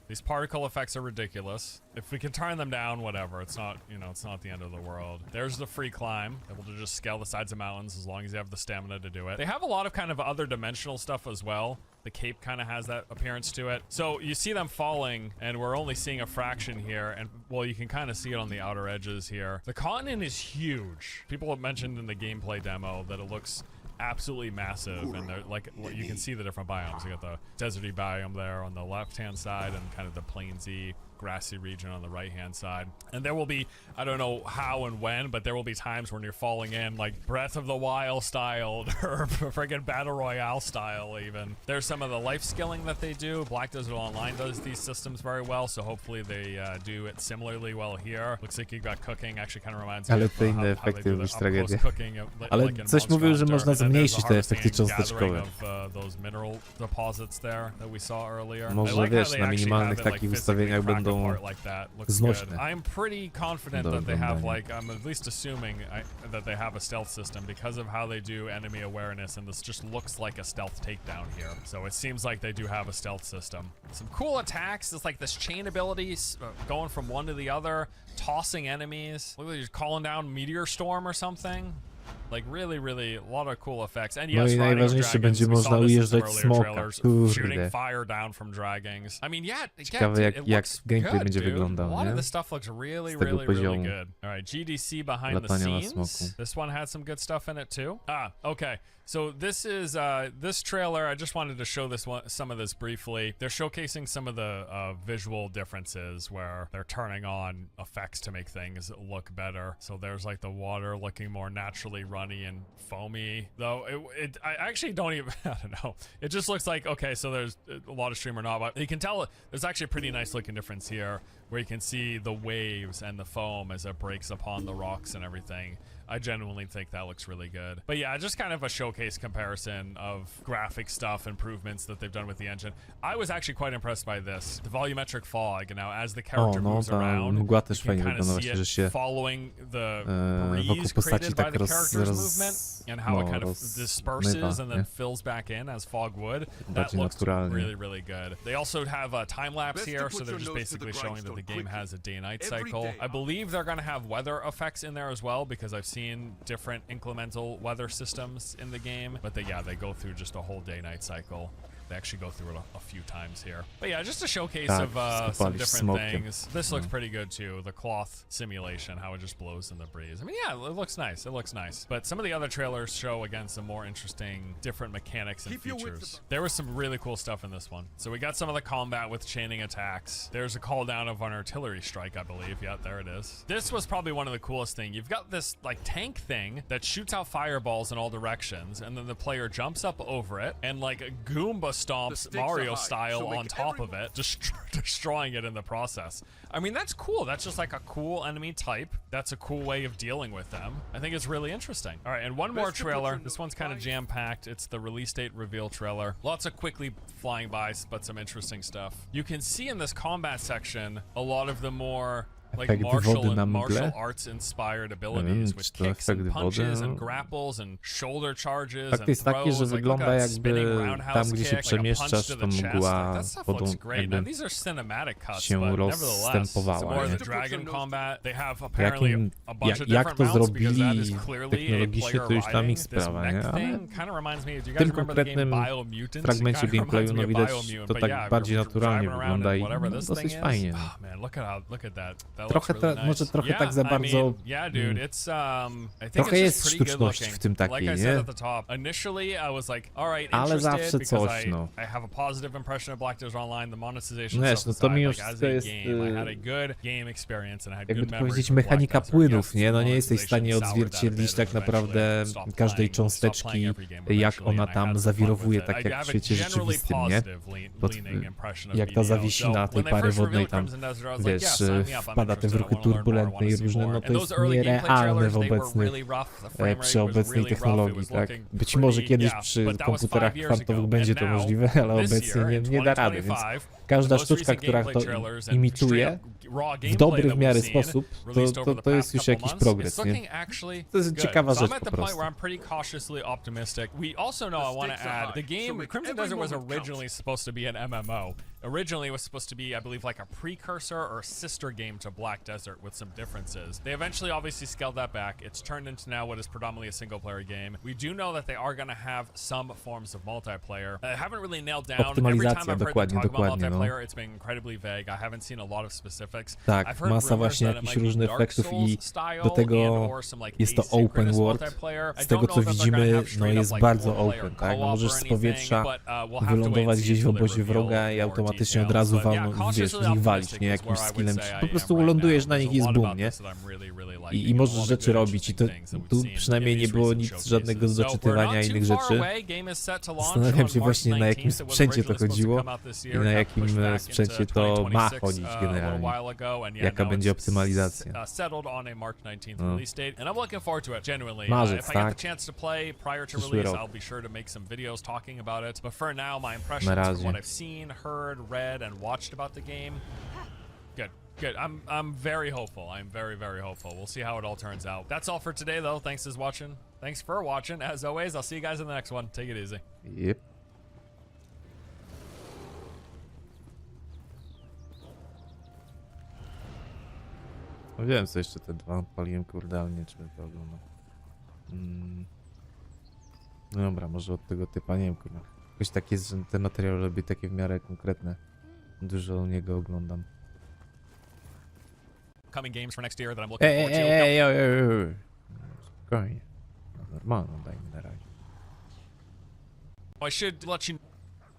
These particle effects are ridiculous. If we can turn them down, whatever. It's not, you know, it's not the end of the world. There's the free climb, able to just scale the sides of mountains as long as you have the stamina to do it. They have a lot of kind of other dimensional stuff as well. The cape kind of has that appearance to it. So you see them falling, and we're only seeing a fraction here. And, well, you can kind of see it on the outer edges here. The continent is huge. People have mentioned in the gameplay demo that it looks absolutely massive, and they're like, you can see the different biomes. You got the deserty biome there on the left hand side, and kind of the plainsy grassy region on the right hand side. And there will be, I don't know how and when, but there will be times when you're falling in like Breath of the Wild styled or friggin' Battle Royale style even. There's some of the life skilling that they do. Black Desert Online does these systems very well, so hopefully they do it similarly well here. Looks like you've got cooking, actually kind of reminds me ale of te inne how they efekty do the robisz up-close tragedię. cooking, Ale like in coś Monster mówił, że Hunter. można And then there's zmniejszyć the te harvesting efekty and cząsteczkowe. gathering of those mineral deposits there that we saw earlier. I Może, like how wiesz, they na actually minimalnych have it, like, takich physically ustawieniach crack będą apart like that. Looks znośne good. I'm pretty confident do that they have, oglądania. like, I'm at least assuming that they have a stealth system because of how they do enemy awareness, and this just looks like a stealth takedown here. So it seems like they do have a stealth system. Some cool attacks. It's like this chain ability going from one to the other, tossing enemies. Look like you're calling down Meteor Storm or something. Like really a lot of cool effects. And No yes, i riding of najważniejsze, dragons. będzie We można saw this in ujeżdżać some smoka. earlier trailers, Kurde. shooting fire down from dragons. I mean, yeah, Ciekawe, dude, jak it looks gameplay good, będzie dude. wyglądał, A lot nie? of this stuff looks really Z tego poziomu good. All right, GDC behind the latania na scenes. smoku. This one had some good stuff in it too. Okay. So this is this trailer. I just wanted to show some of this briefly. They're showcasing some of the visual differences where they're turning on effects to make things look better. So there's like the water looking more naturally runny and foamy. Though I actually don't even, I don't know. It just looks like, okay, so there's a lot of stream or not, but you can tell there's actually a pretty nice looking difference here where you can see the waves and the foam as it breaks upon the rocks and everything. I genuinely think that looks really good. But yeah, just kind of a showcase comparison of graphic stuff, improvements that they've done with the engine. I was actually quite impressed by this. The volumetric fog, and now as the character moves ta around, mgła też you can fajnie kind of wygląda see właśnie, że it się following the wokół breeze postaci created by tak the character's movement, and how it kind of disperses rozmywa, and then nie? fills back in as fog would. That Bardziej looks naturalnie. really good. They also have a time lapse Best to here, put so they're your just nose to basically the showing that the grindstone game quickly. has a day-night Every cycle. day. I believe they're going to have weather effects in there as well, because I've seen different incremental weather systems in the game. But they go through just a whole day-night cycle. They actually go through it a few times here. But yeah, just a showcase Tak, of wszystko some palisz different smokiem. things. This looks pretty good too. The cloth simulation, how it just blows in the breeze. I mean, yeah, it looks nice. It looks nice. But some of the other trailers show, again, some more interesting different mechanics and features. There was some really cool stuff in this one. So we got some of the combat with chaining attacks. There's a call down of an artillery strike, I believe. Yeah, there it is. This was probably one of the coolest things. You've got this like tank thing that shoots out fireballs in all directions, and then the player jumps up over it and like Goomba stomps Mario style on top of it, just destroying it in the process. I mean, that's cool. That's just like a cool enemy type. That's a cool way of dealing with them. I think it's really interesting. All right, and one more trailer. This one's kind of jam-packed. It's the release date reveal trailer. Lots of quickly flying by, but some interesting stuff. You can see in this combat section a lot of the more like martial arts inspired abilities with kicks and punches and grapples and shoulder charges Fakt jest taki, że wygląda jakby tam, gdzie się przemieszczasz, to mgła się rozstępowała. Jak to zrobili technologicznie, to już tam ich sprawa, nie? Ale w tym konkretnym fragmencie gameplayu no widać, to tak bardziej naturalnie wygląda i no, dosyć fajnie. Może trochę tak za bardzo... Trochę jest sztuczności w tym takiej, nie? Ale zawsze coś, no. Wiesz, no to mimo wszystko jest... jakby to powiedzieć, mechanika płynów, nie? No nie jesteś w stanie odzwierciedlić tak naprawdę każdej cząsteczki, jak ona tam zawirowuje, tak jak w świecie rzeczywistym, nie? Jak ta zawiesina tej pary wodnej tam, wiesz, wpada te w ruchy turbulentne i różne, no to jest nierealne przy obecnej technologii, tak? Być może kiedyś przy komputerach kwantowych będzie to możliwe, ale obecnie nie da rady, więc każda sztuczka, która to imituje w dobry w miarę sposób, to jest już jakiś progres, nie? To jest ciekawa rzecz po prostu. Crimson Desert was originally supposed to be an MMO. Originally it was supposed to be, I believe, like a precursor or a sister game to Black Desert with some differences. They eventually obviously scaled that back. It's turned into now what is predominantly a single player game. We do know that they are going to have some forms of multiplayer. I haven't really nailed down. Every time I've heard them talk about multiplayer, it's been incredibly vague. I haven't seen a lot of specifics. Tak, masa właśnie jakichś różnych efektów i do tego jest to open world. Z tego co widzimy, no jest bardzo open, tak? No możesz z powietrza wylądować gdzieś w obozie wroga i automatycznie od razu wiesz, z nich walić, nie? Jakimś skillem. Po prostu lądujesz na nich i jest boom, nie? I możesz rzeczy robić i to tu przynajmniej nie było nic, żadnego doczytywania innych rzeczy. Zastanawiam się właśnie, na jakim sprzęcie to chodziło i na jakim sprzęcie to ma chodzić generalnie. Jaka będzie optymalizacja. No. Marzec, tak? Przyszły rok. Na razie. Read and watched about the game. Good. I'm very hopeful. I'm very, very hopeful. We'll see how it all turns out. That's all for today, though. Thanks for watching. As always, I'll see you guys in the next one. Take it easy. Yep. No wiem, co jeszcze te dwa odpaliłem, kurde, ale nie, czy bym to oglądał. No dobra, może od tego typa, nie wiem, kurwa. Jakoś tak jest, że te materiały robię takie w miarę konkretne. Dużo niego oglądam. Coming games for next year that I'm looking forward to. Spokojnie. Normalną dajmy na razie. I should let you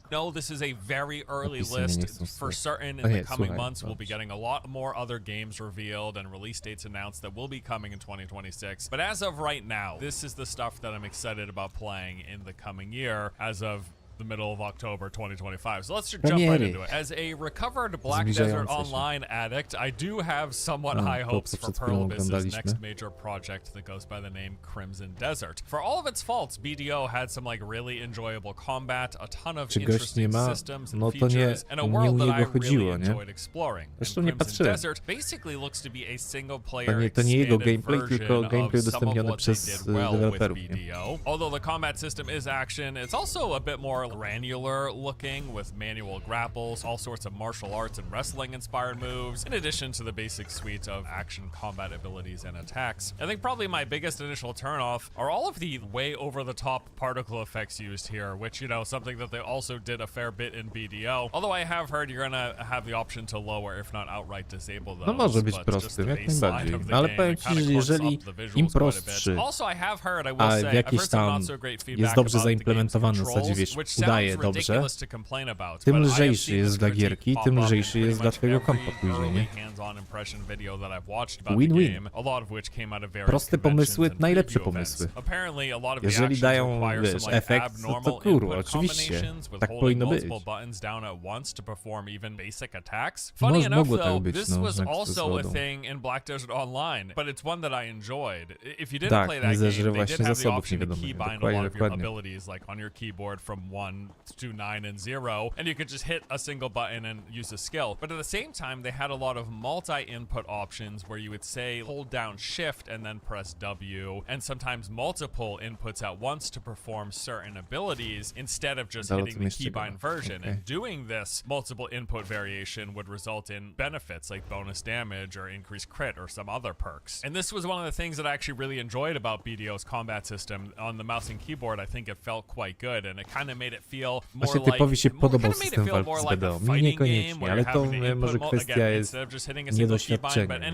know this is a very early list. For certain in the coming months we'll be getting a lot more other games revealed and release dates announced that will be coming in 2026. But as of right now, this is the stuff that I'm excited about playing in the coming year as of the middle of October 2025. So let's jump right into it. As a recovered Black Desert Online addict, I do have somewhat high hopes for Pearl Abyss's next major project that goes by the name Crimson Desert. For all of its faults, BDO had some like really enjoyable combat, a ton of interesting systems and features, and a world that I really enjoyed exploring. And Crimson Desert basically looks to be a single player expanded version of some of what they did well with BDO. Although the combat system is action, it's also a bit more more granular looking with manual grapples, all sorts of martial arts and wrestling inspired moves, in addition to the basic suite of action combat abilities and attacks. I think probably my biggest initial turnoff are all of the way over the top particle effects used here, which, you know, something that they also did a fair bit in BDO. Although I have heard you're gonna have the option to lower, if not outright disable those. No może być prostym, jak najbardziej. Ale powiem ci, że jeżeli im prostszy, a w jakiś tam jest dobrze zaimplementowany, w zasadzie wiesz, udaje dobrze, tym lżejszy jest dla gierki, tym lżejszy jest dla twojego kompa później, nie? Win-win. Proste pomysły, najlepsze pomysły. Jeżeli dają, wiesz, efekt, no to kurwa, oczywiście, tak powinno być. Mogło tak być, no, jak to zgodą. Tak, nie zeżre właśnie zasobów niewiadomych, dokładnie. Like on your keyboard from 1 to 9 and 0, and you could just hit a single button and use a skill. But at the same time, they had a lot of multi-input options where you would say hold down shift and then press W, and sometimes multiple inputs at once to perform certain abilities instead of just hitting the keybind version. And doing this multiple input variation would result in benefits like bonus damage or increased crit or some other perks. And this was one of the things that I actually really enjoyed about BDO's combat system. On the mouse and keyboard, I think it felt quite good, and it kind of made it feel more like, typowi się podobał system walki z BDO. Mi niekoniecznie, ale to może kwestia jest niedoświadczenia.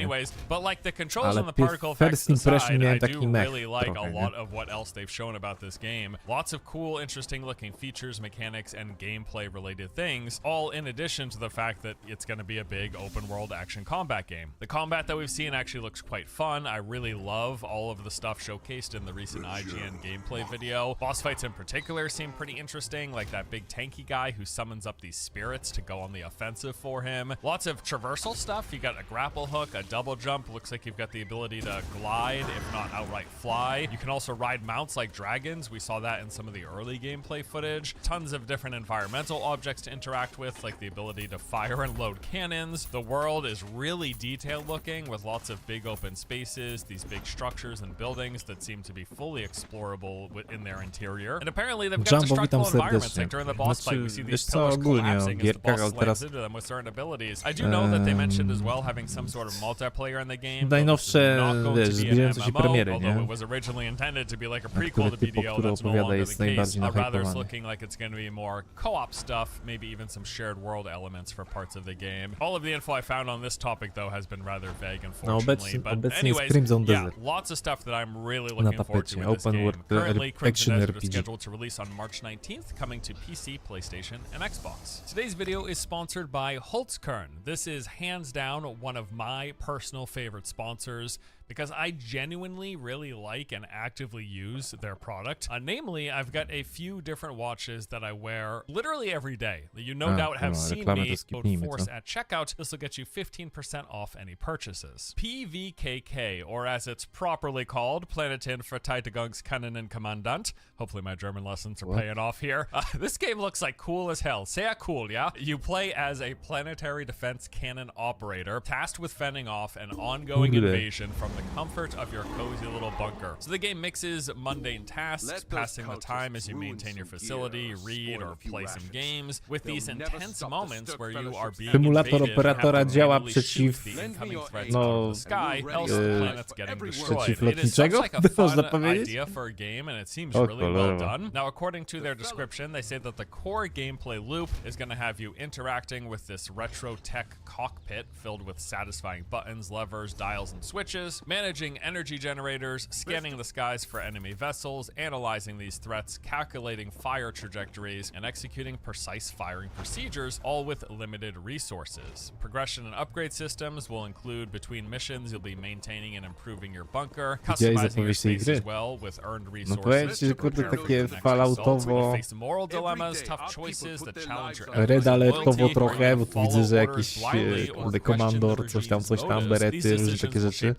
But like the controls and the particle first effects aside, impression miałem I taki do mech really like trochę, a nie? lot of what else they've shown about this game. Lots of cool, interesting looking features, mechanics, and gameplay related things, all in addition to the fact that it's going to be a big open world action combat game. The combat that we've seen actually looks quite fun. I really love all of the stuff showcased in the recent IGN gameplay video. Boss fights in particular seem pretty interesting, like that big tanky guy who summons up these spirits to go on the offensive for him. Lots of traversal stuff. You got a grapple hook, a double jump. Looks like you've got the ability to glide, if not outright fly. You can also ride mounts like dragons. We saw that in some of the early gameplay footage. Tons of different environmental objects to interact with, like the ability to fire and load cannons. The world is really detailed looking with lots of big open spaces, these big structures and buildings that seem to be fully explorable in their interior. And apparently they've got destructible environments, like during the boss fight we see these pillars collapsing as the boss slams into them with certain abilities. I do know that they mentioned as well having some sort of multiplayer in the game. Najnowsze, wiesz, zbliżające się premiery, although nie? it was originally intended to be like a prequel to BDO, that's no longer the case. Rather it's looking like it's going to be more co-op stuff, maybe even some shared world elements for parts of the game. All of the info I found on this topic though has been rather vague, unfortunately. But anyways, yeah, lots of stuff that I'm really looking forward to with this game. Currently, Crimson Desert is scheduled to release on March 19th, coming to PC, PlayStation, and Xbox. Today's video is sponsored by Holzkern. This is hands down one of my personal favorite sponsors, because I genuinely really like and actively use their product. Namely, I've got a few different watches that I wear literally every day. You no doubt have seen me code FORCE at checkout. This will get you 15% off any purchases. PVKK, or as it's properly called, Planetin Verteidigungskanonen Kommandant. Hopefully my German lessons are paying off here. This game looks like cool as hell. Sehr cool, yeah? You play as a planetary defense cannon operator tasked with fending off an ongoing invasion from the comfort of your cozy little bunker. So the game mixes mundane tasks, passing the time as you maintain your facility, read or play some games, with these intense moments where you are being Symulator invaded operatora działa and przeciw, the incoming threats no, out of the sky, else the planet's getting destroyed. It is przeciwlotniczego, such like a fun można powiedzieć? idea for a game, and it seems really well done. Now, according to their description, they say that the core gameplay loop is going to have you interacting with this retro tech cockpit filled with satisfying buttons, levers, dials, and switches, managing energy generators, scanning the skies for enemy vessels, analyzing these threats, calculating fire trajectories, and executing precise firing procedures, all with limited resources. Progression and upgrade systems will include between missions, you'll be maintaining and improving your bunker, customizing your space as well with earned No powiem resources. ci, że kurde takie falloutowo, Face moral dilemmas, tough choices that challenge your red alertowo loyalty, trochę, bo tu follow widzę, że orders jakiś blindly, or kurde question komandor, coś tam, berety, różne takie rzeczy.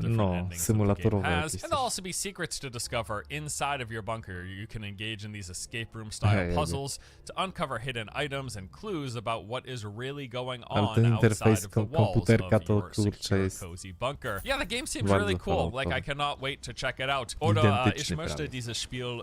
No, symulatorowe jakieś And coś. there'll also be secrets to discover inside of your bunker. You can engage in these escape room style puzzles to uncover hidden items and clues about what is really going Ale on ten outside interfejs of the walls komputerka of to your kurczę secure, jest cozy bunker. Yeah, the game seems bardzo really cool. Like, falloutowy. I cannot wait to check it out. Oder ich Identyczny möchte prawie. dieses Spiel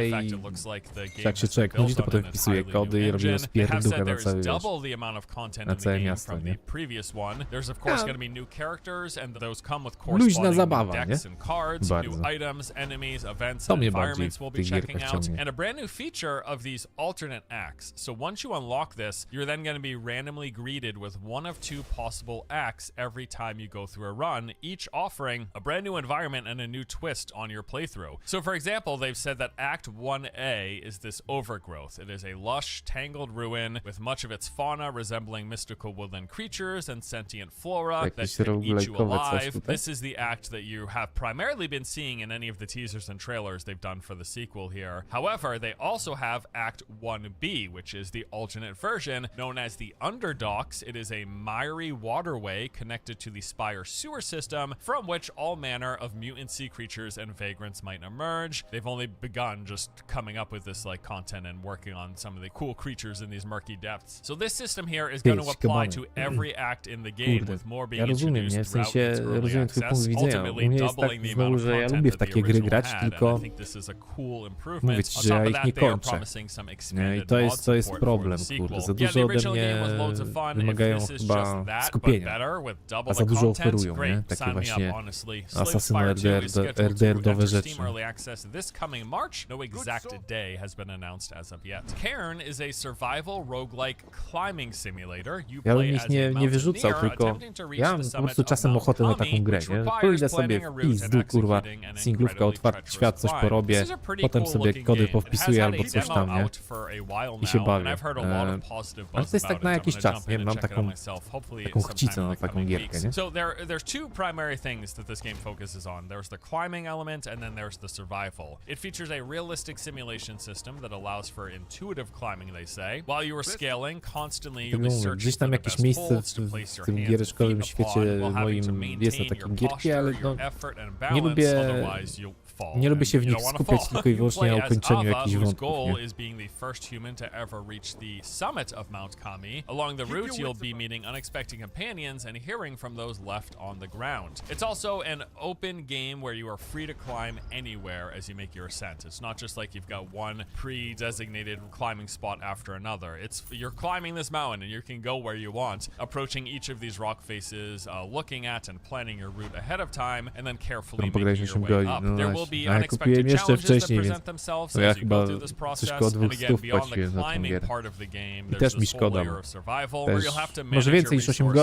grę the fact i it looks like the game jak się has człowiek been nudzi, to built potem on an wpisuje entirely kody new i robi engine. They have rozpierduchę said na there cały, is wiesz, double the amount of content na in the całe game miasto, from nie? the previous one. There's of course Ja. going to be new characters, and those come with Luźna corresponding zabawa, new nie? decks and cards, Bardzo. new items, enemies, events, To and mnie bardziej environments we'll w be tych checking gierkach out, ciągnie. and a brand new feature of these alternate acts. So once you unlock this, you're then going to be randomly greeted seeded with one of two possible acts every time you go through a run, each offering a brand new environment and a new twist on your playthrough. So for example, they've said that Act 1A is this overgrowth. It is a lush, tangled ruin with much of its fauna resembling mystical woodland creatures and sentient flora that can eat you alive. This is the act that you have primarily been seeing in any of the teasers and trailers they've done for the sequel here. However, they also have Act 1B, which is the alternate version known as the Underdocks. It is a miry waterway connected to the Spire sewer system from which all manner of mutant sea creatures and vagrants might emerge. They've only begun just coming up with this like content and working on some of the cool creatures in these murky depths. So this system here is going to apply to every act in the game, with more being introduced throughout its early access, ultimately doubling the amount of content that the original had, and I think this is a cool improvement. On top of that, they are promising some expanded mod support for the sequel. Yeah, the original game was loads of fun. If this is just that, but better with double the content, great. Sign me up, honestly. Slave Spire 2 is scheduled to enter Steam Early Access this coming March. No exact day has been announced as of yet. Cairn is a survival roguelike climbing simulator. You play as a mountaineer attempting to reach the summit of Mount Kami, which requires planning a route and executing an incredibly treacherous climb. This is a pretty cool looking game. It has had a demo out for a while now, and I've heard a lot of positive buzz about it. I'm gonna jump in and check it out myself, hopefully sometime in the coming weeks. So there's two primary things that this game focuses on. There's the climbing element, and then there's the survival. It features a realistic simulation system that allows for intuitive climbing, they say. While you are scaling, constantly you'll be searching for the best holds to place your hands and feet upon, while having to maintain your posture, your effort and balance, otherwise you'll fall. Nie lubię się w nich skupiać tylko i wyłącznie na ukończeniu jakichś wątków. Goal is being the first human to ever reach the summit of Mount Kami. Along the route, you'll be meeting unexpected companions and hearing from those left on the ground. It's also an open game where you are free to climb anywhere as you make your ascent. It's not just like you've got one pre-designated climbing spot after another. You're climbing this mountain and you can go where you want, approaching each of these rock faces, looking at and planning your route ahead of time, and then carefully making your way up. There will be unexpected challenges that present themselves as you go through this process. And again, beyond the climbing part of the game, there's this whole layer of survival where you'll have to manage your resources, your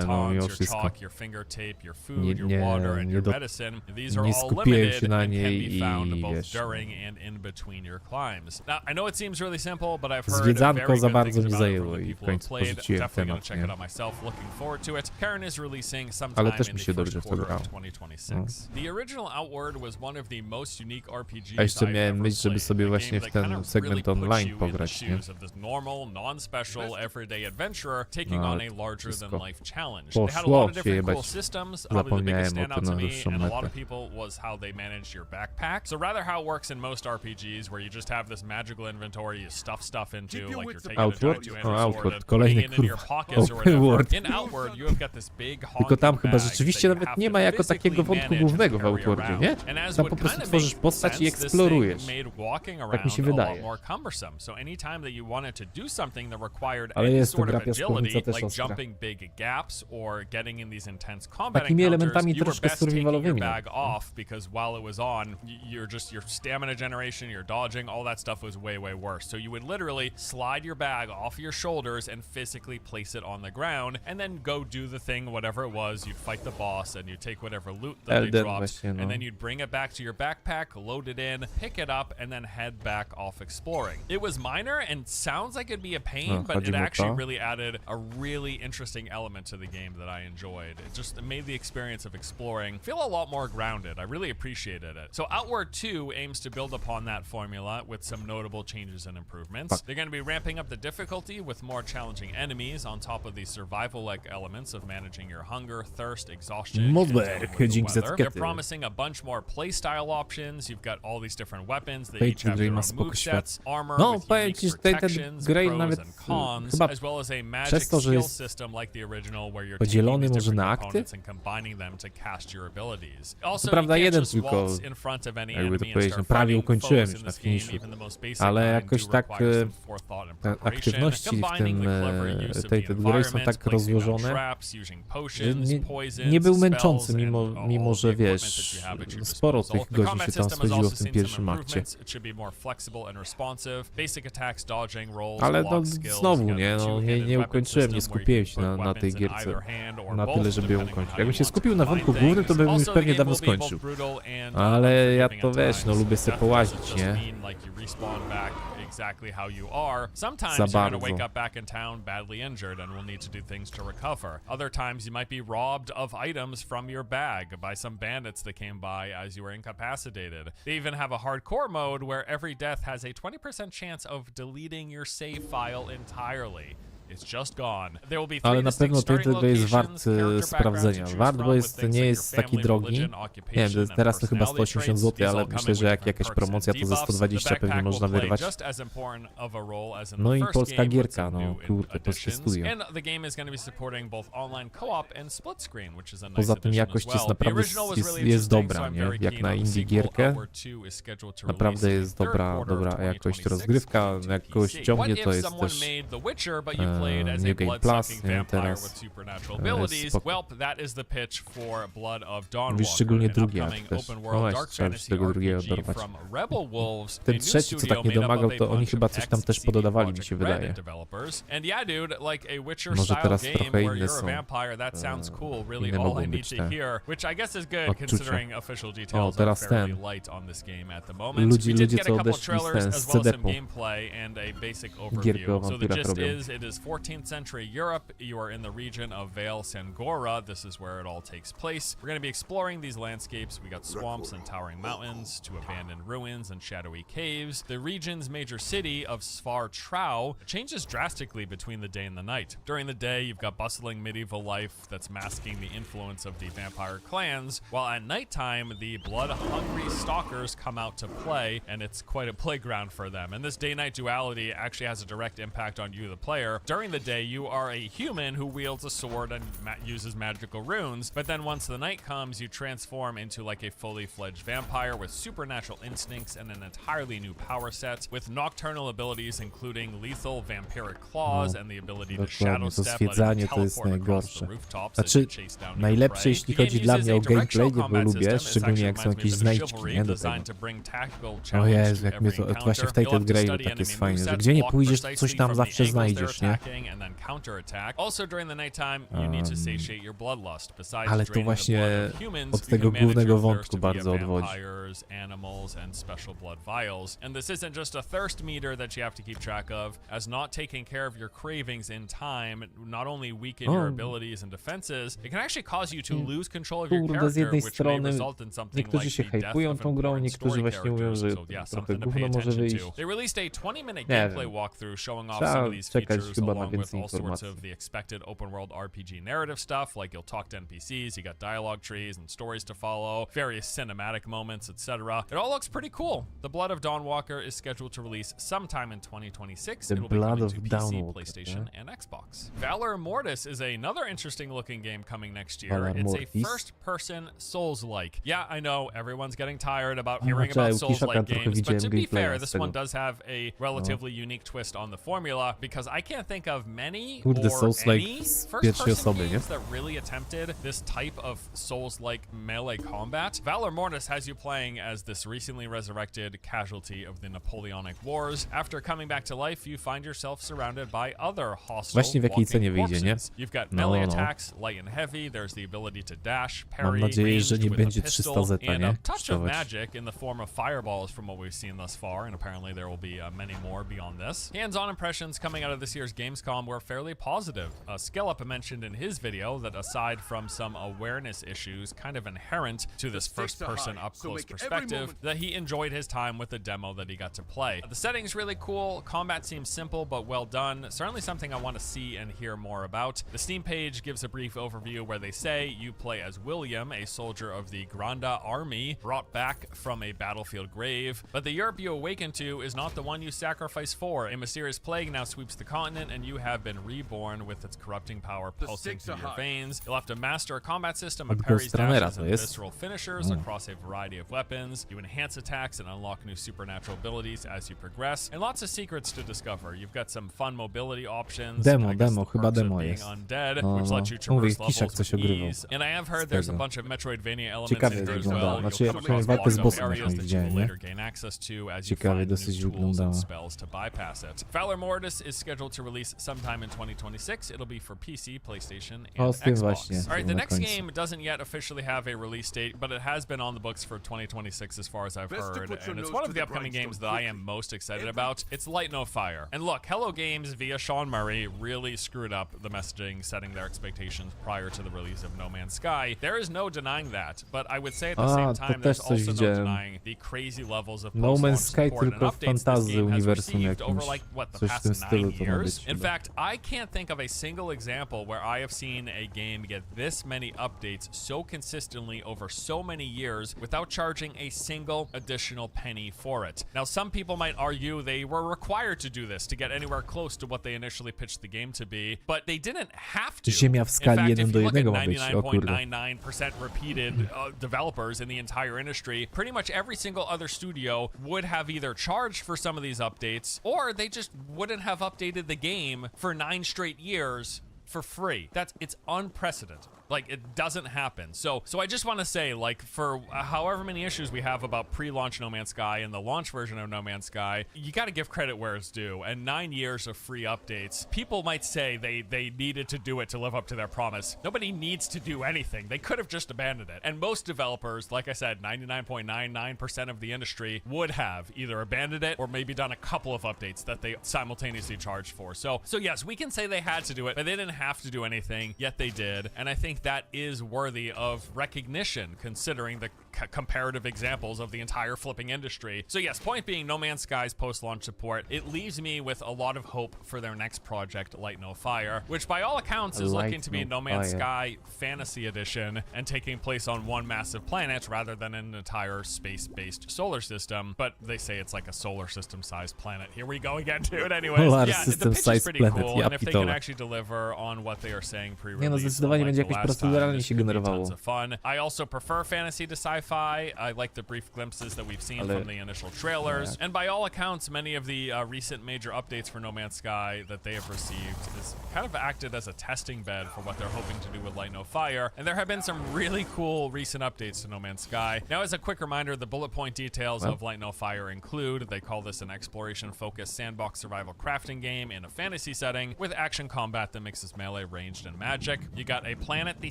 tons, your chalk, your finger tape, your food, your water, and your medicine. These are all limited and can be found both during and in between your climbs. Now, I know it seems really simple, but I've heard very good things about it from the people who played. Definitely gonna check it out myself. Looking forward to it. Cairn is releasing sometime in the first quarter of 2026. The original Outward was one of the most unique RPGs A jeszcze I've miałem ever myśl, żeby played. sobie A właśnie game w that kind ten of segment really puts online you in the pograć, nie? shoes of this normal, non-special, everyday adventurer taking No, on ale a larger-than-life challenge. poszło It had a lot of się different cool jebać. systems. Probably the biggest Zapomniałem o standout tym to na me dłuższą and a lot metę. of people was how they managed your backpack. So rather how it works in most RPGs, where you just have this magical inventory you stuff stuff into, like you're taking a Outward? giant O, two-handed sword Outward, and kolejny putting it in your kurwa pockets or open whatever. world. In Outward, you have got this big Tylko tam honking chyba bag rzeczywiście that you nawet have nie to ma jako physically takiego wątku manage głównego w and carry Outwardzie, around. nie? And as Tam po would prostu kind of tworzysz make postać i sense, this eksplorujesz. thing made walking Tak mi się around a lot wydaje. more cumbersome. So anytime that you wanted to do something that required Ale any jest to sort gra of piaskownica agility, też like ostra. jumping big gaps or getting in these intense combat Takimi encounters, elementami you were troszkę best taking your survivalowymi bag nawet. off, because while it was on, your stamina generation, your dodging, all that stuff was way worse. So you would literally slide your bag off your shoulders and physically place it on the ground, and then go do the thing, whatever it was. You'd fight the boss, and you'd take whatever loot that they Elden dropped, właśnie, no. and then you'd bring it back to your backpack, load it in, pick it up, and then head back off exploring. It was minor and sounds like it'd be a pain, but chodzi it mu o actually to. really added a really interesting element to the game that I enjoyed. It just made the experience of exploring feel a lot more grounded. I really appreciated it. So Outward 2 aims to build upon that formula with some notable changes and improvements. They're going to be ramping up the difficulty with more challenging enemies on top of the survival-like elements of managing your hunger, thirst, exhaustion, and Modber, dealing with the dzięki za weather. They're etykiety. promising a bunch more playstyle options. You've got all these different weapons that Pay each to have their Dream ma own spoko świat. movesets, armor No, with powiem unique ci, że ten protections, Grail pros nawet and cons, chyba as well as a magic przez to, że skill jest system like the original, where you're podzielony taking these może na different akty. components and combining them to cast your abilities. Also, prawda, you can't jeden just tylko, waltz in front of any jakby to enemy and powiedzieć, start prawie fighting ukończyłem foes już in na this game. finiszu. Even the most basic Ale kind jakoś do tak require some forethought and te preparation, aktywności w combining tym the clever use of tej the gry są environment, tak placing down rozłożone, traps, using że potions, nie poisons, był spells, męczący, and mimo all że the equipment wiesz, that you have at your sporo disposal. tych The godzin combat się tam system has spędziło also w tym seen some pierwszym akcie. improvements. It should be more flexible and responsive. Basic attacks, dodging, rolls, Ale no block skills. znowu, You got nie, the no two-handed nie weapon ukończyłem, nie system where you skupiłem can się put na tej weapons in gierce either hand or na both, tyle, żeby ją depending on ukończyć. how Jakbym you się want skupił to na combine wątku głównym, to things. bym już Also, the pewnie game dawno will be both skończył. brutal and Ale ja unforgiving to at wiesz, no times. lubię sobie Death połazić, doesn't nie? just mean like you respawn back exactly how you are. Sometimes Za you're gonna bardzo. wake up back in town badly injured and will need to do things to recover. Other times you might be robbed of items from your bag by some bandits that came by as you were incapacitated. They even have a hardcore mode where every death has a 20% chance of deleting your save file entirely. It's just gone. There will be three Ale na pewno distinct starting to jest wart locations, character sprawdzenia. backgrounds to Wart, choose bo from jest, with things nie like jest your taki family, drogi. religion, Nie occupation, wiem, and teraz to chyba personality 180 traits. zł, These ale all come myślę, with że jak different jakaś perks and promocja, to ze debuffs. 120 The pewnie backpack można will play wyrwać. just as important of a role as in No the i first polska game with gierka, some no new kurde, polskie additions. studio. And the game is going to be supporting both online co-op and split screen, which is a nice Poza tym addition jakość as jest well. The naprawdę original was really jest interesting, dobra, so I'm nie? very Jak keen na on the indie sequel. gierkę. Hour 2 is scheduled to Naprawdę release jest in the third quarter of dobra jakość 2026 rozgrywka, to jak kogoś PC. ciągnie, What to if jest someone też made The Witcher, but you played as a New Game Plus, blood-sucking nie? vampire Teraz with supernatural abilities? spoko. Well, that is the pitch for Blood of Mówisz Dawnwalker, szczególnie an drugi akt upcoming też. open No world właśnie, dark trzeba fantasy tego drugiego RPG dorwać. from Rebel Wolves, a Ten new trzeci, co studio tak nie made up domagał, of a to oni bunch chyba of coś tam też ex-CD pododawali, mi Projekt się Red wydaje. developers. And yeah, dude, like a Może Witcher-style teraz game trochę where inne you're a są. vampire, that sounds cool. Really, Inne all mogą I need być to te hear, which I guess is good odczucia. considering official O, details are teraz fairly ten. light on this game at the moment. Ludzie, We did get a co couple odeszli trailers z as well as some CD-pu. gameplay and a basic Gierkę o overview. So the wampirach gist robią. is, it is 14th century Europe. You are in the region of Vale Sangora. This is where it all takes place. We're going to be exploring these landscapes. We got swamps and towering mountains to abandoned ruins and shadowy caves. The region's major city of Svar Trau changes drastically between the day and the night. During the day, you've got bustling medieval life that's masking the influence of the vampire clans, while at nighttime, the blood-hungry stalkers come out to play, and it's quite a playground for them. And this day-night duality actually has a direct impact on you, the player. During the day, you are a human who wields a sword and uses magical runes, but then once the night comes, you transform into like a fully fledged vampire with supernatural instincts and an entirely new power set, with nocturnal abilities including lethal vampiric claws and the ability to shadow dokładnie, to step, letting zwiedzanie you to jest teleport across the najgorsze. rooftops as Znaczy, you chase down your najlepsze prey. jeśli The game chodzi dla uses mnie a o directional gameplay, bo combat lubię, system. It szczególnie actually jak są reminds me jakieś of the znajdźki, Chivalry nie, do designed tego. to bring tactical O challenge Jezu, to jak mnie every to, właśnie w encounter. Tainted You'll have to Grail study tak enemy jest fajne, że movesets, gdzie nie block pójdziesz, to precisely coś tam from the zawsze angles they're znajdziesz, nie? attacking, and then counterattack. Also during the nighttime, you need to satiate your bloodlust. Besides Ale to draining the właśnie blood of humans, od you tego can manage głównego your wątku thirst bardzo via odwodzi. vampires, animals, and special blood vials. And this isn't just a thirst meter that you have to keep track of, as not taking care of your cravings in time not only weaken your abilities and defenses, it can actually cause you to lose control of your Kurde, z character, jednej which may strony result in something niektórzy like się the death hypują of tą grą, important niektórzy story właśnie mówią, characters. że So yeah, trochę something to pay gówno może attention wyjść. to. They released a 20-minute Nie gameplay wiem. walkthrough showing off Trzeba some of these czekać features chyba na along with więcej all sorts informacji. of the expected open world RPG narrative stuff, like you'll talk to NPCs, you got dialogue trees and stories to follow, various cinematic moments, etc. It all looks pretty cool. The Blood of Dawnwalker is scheduled to release sometime in 2026. The It will be Blood coming of to PC, Dawnwalker, PlayStation, and Xbox. Valor Mortis is another interesting looking game coming next year. Valor It's Mortis? a first-person Souls-like. Yeah, I know everyone's getting tired about hearing Znaczy, about u Kiszaka Souls-like trochę games, but widziałem to be gameplaya fair, z this tego. one does have a relatively unique twist on the formula, because I can't think of many Kurde, or Souls-like any z pierwszej first-person osoby, nie? games that really attempted this type of Souls-like melee combat. Valor Mortis has you playing as this recently resurrected casualty of the Napoleonic Wars. After coming back to life, you find yourself surrounded by other hostile Właśnie w jakiej walking cenie wyjdzie, nie? corpses. You've got No, melee no. attacks, light and heavy. There's the ability to dash, parry, Mam nadzieję, że ranged nie with a będzie pistol, 300 zeta, and nie? a touch of Kosztować. magic in the form of fireballs from what we've seen thus far, and apparently there will be many more beyond this. Hands-on impressions coming out of this year's Gamescom were fairly positive. Skillup mentioned in his video that aside from some awareness issues kind of inherent to this first-person up-close perspective, that he enjoyed his time with the demo that he got to play. The setting's really cool, combat seems simple but well done, certainly something I want to see and hear more about. The Steam page gives a brief overview where they say you play as William, a soldier of the Granda army, brought back from a battlefield grave, but the Europe you awaken to is not the one you sacrifice for. A mysterious plague now sweeps the continent and you have been reborn with its corrupting power pulsing stakes through are your high. veins. You'll have to master a combat system of Od parries, Ghost dashes, to and jest. visceral finishers across a variety of weapons. You enhance attacks and unlock new supernatural abilities as you progress, and lots of secrets to discover. You've got some fun mobility options. Demo, I guess demo, the chyba perks of demo being jest. undead, No, which no. lets you Mówię, traverse Kiszak levels coś with ogrywał ease. And I have heard z there's a tego. bunch of Metroidvania elements Ciekawie in here as wyglądało. well. Znaczy, You'll ja come przynajmniej across walkę z lots of bossem areas jakąś that you widziałem, will nie? later gain access to as you Ciekawie find new dosyć tools wyglądało. and spells to bypass it. Valor Mortis is scheduled to release sometime in 2026. It'll be for PC, PlayStation, O, and z tym Xbox. właśnie, All right, na the next końcu. game doesn't yet officially have a release date, but it has been on the books for 2026 as far as I've Best to heard, put your and it's nose one to of the the upcoming games grindstone that I am most excited about. It's Light No Fire. And look, Hello Games via Sean Murray really screwed up the messaging, setting their expectations prior to the release of No Man's Sky. There is no denying that, but I would say at the same to time, też there's coś also no widziałem. denying the crazy levels of No Man's post-launch Sky support and tylko w updates this fantasy game has uniwersum received over jakimś. like what the Coś w tym past stylu 9 to ma years. być In chyba. fact, I can't think of a single example where I have seen a game get this many updates so consistently over so many years without charging a single additional penny for it. Now, some people might argue they were required to do this to get anywhere close to what they initially pitched the game to be, but they didn't have to. Ziemia w skali In fact, 1 if do you look at 1 ma być, o kurde. 99.99% repeated developers in the entire industry, pretty much every single other studio would have either charged for some of these updates, or they just wouldn't have updated the game for 9 straight years for free. It's unprecedented. Like, it doesn't happen. So I just want to say, like, for however many issues we have about pre-launch No Man's Sky and the launch version of No Man's Sky, you got to give credit where it's due. And 9 years of free updates, people might say they needed to do it to live up to their promise. Nobody needs to do anything. They could have just abandoned it. And most developers, like I said, 99.99% of the industry would have either abandoned it or maybe done a couple of updates that they simultaneously charged for. So yes, we can say they had to do it, but they didn't have to do anything, yet they did. And I think that is worthy of recognition considering the comparative examples of the entire flipping industry. So yes, point being, No Man's Sky's post-launch support, it leaves me with a lot of hope for their next project, Light No Fire, which by all accounts is looking to be No Man's Sky Fantasy Edition and taking place on one massive planet rather than an entire space-based solar system. But they say it's like a solar system-sized planet. Here we go again, dude. Anyways, Solar yeah, the pitch is system-sized pretty planet, cool, ja and if they can pitole. actually deliver on what they are saying pre-release, Nie no, zdecydowanie będzie jakoś proceduralnie się generowało. tons of fun. I also prefer fantasy to sci-fi. I like the brief glimpses that we've seen Ale- from the initial trailers. And by all accounts, many of the recent major updates for No Man's Sky that they have received has kind of acted as a testing bed for what they're hoping to do with Light No Fire. And there have been some really cool recent updates to No Man's Sky. Now, as a quick reminder, the bullet point details of Light No Fire include, they call this an exploration-focused sandbox survival crafting game in a fantasy setting with action combat that mixes melee, ranged, and magic. You got a planet the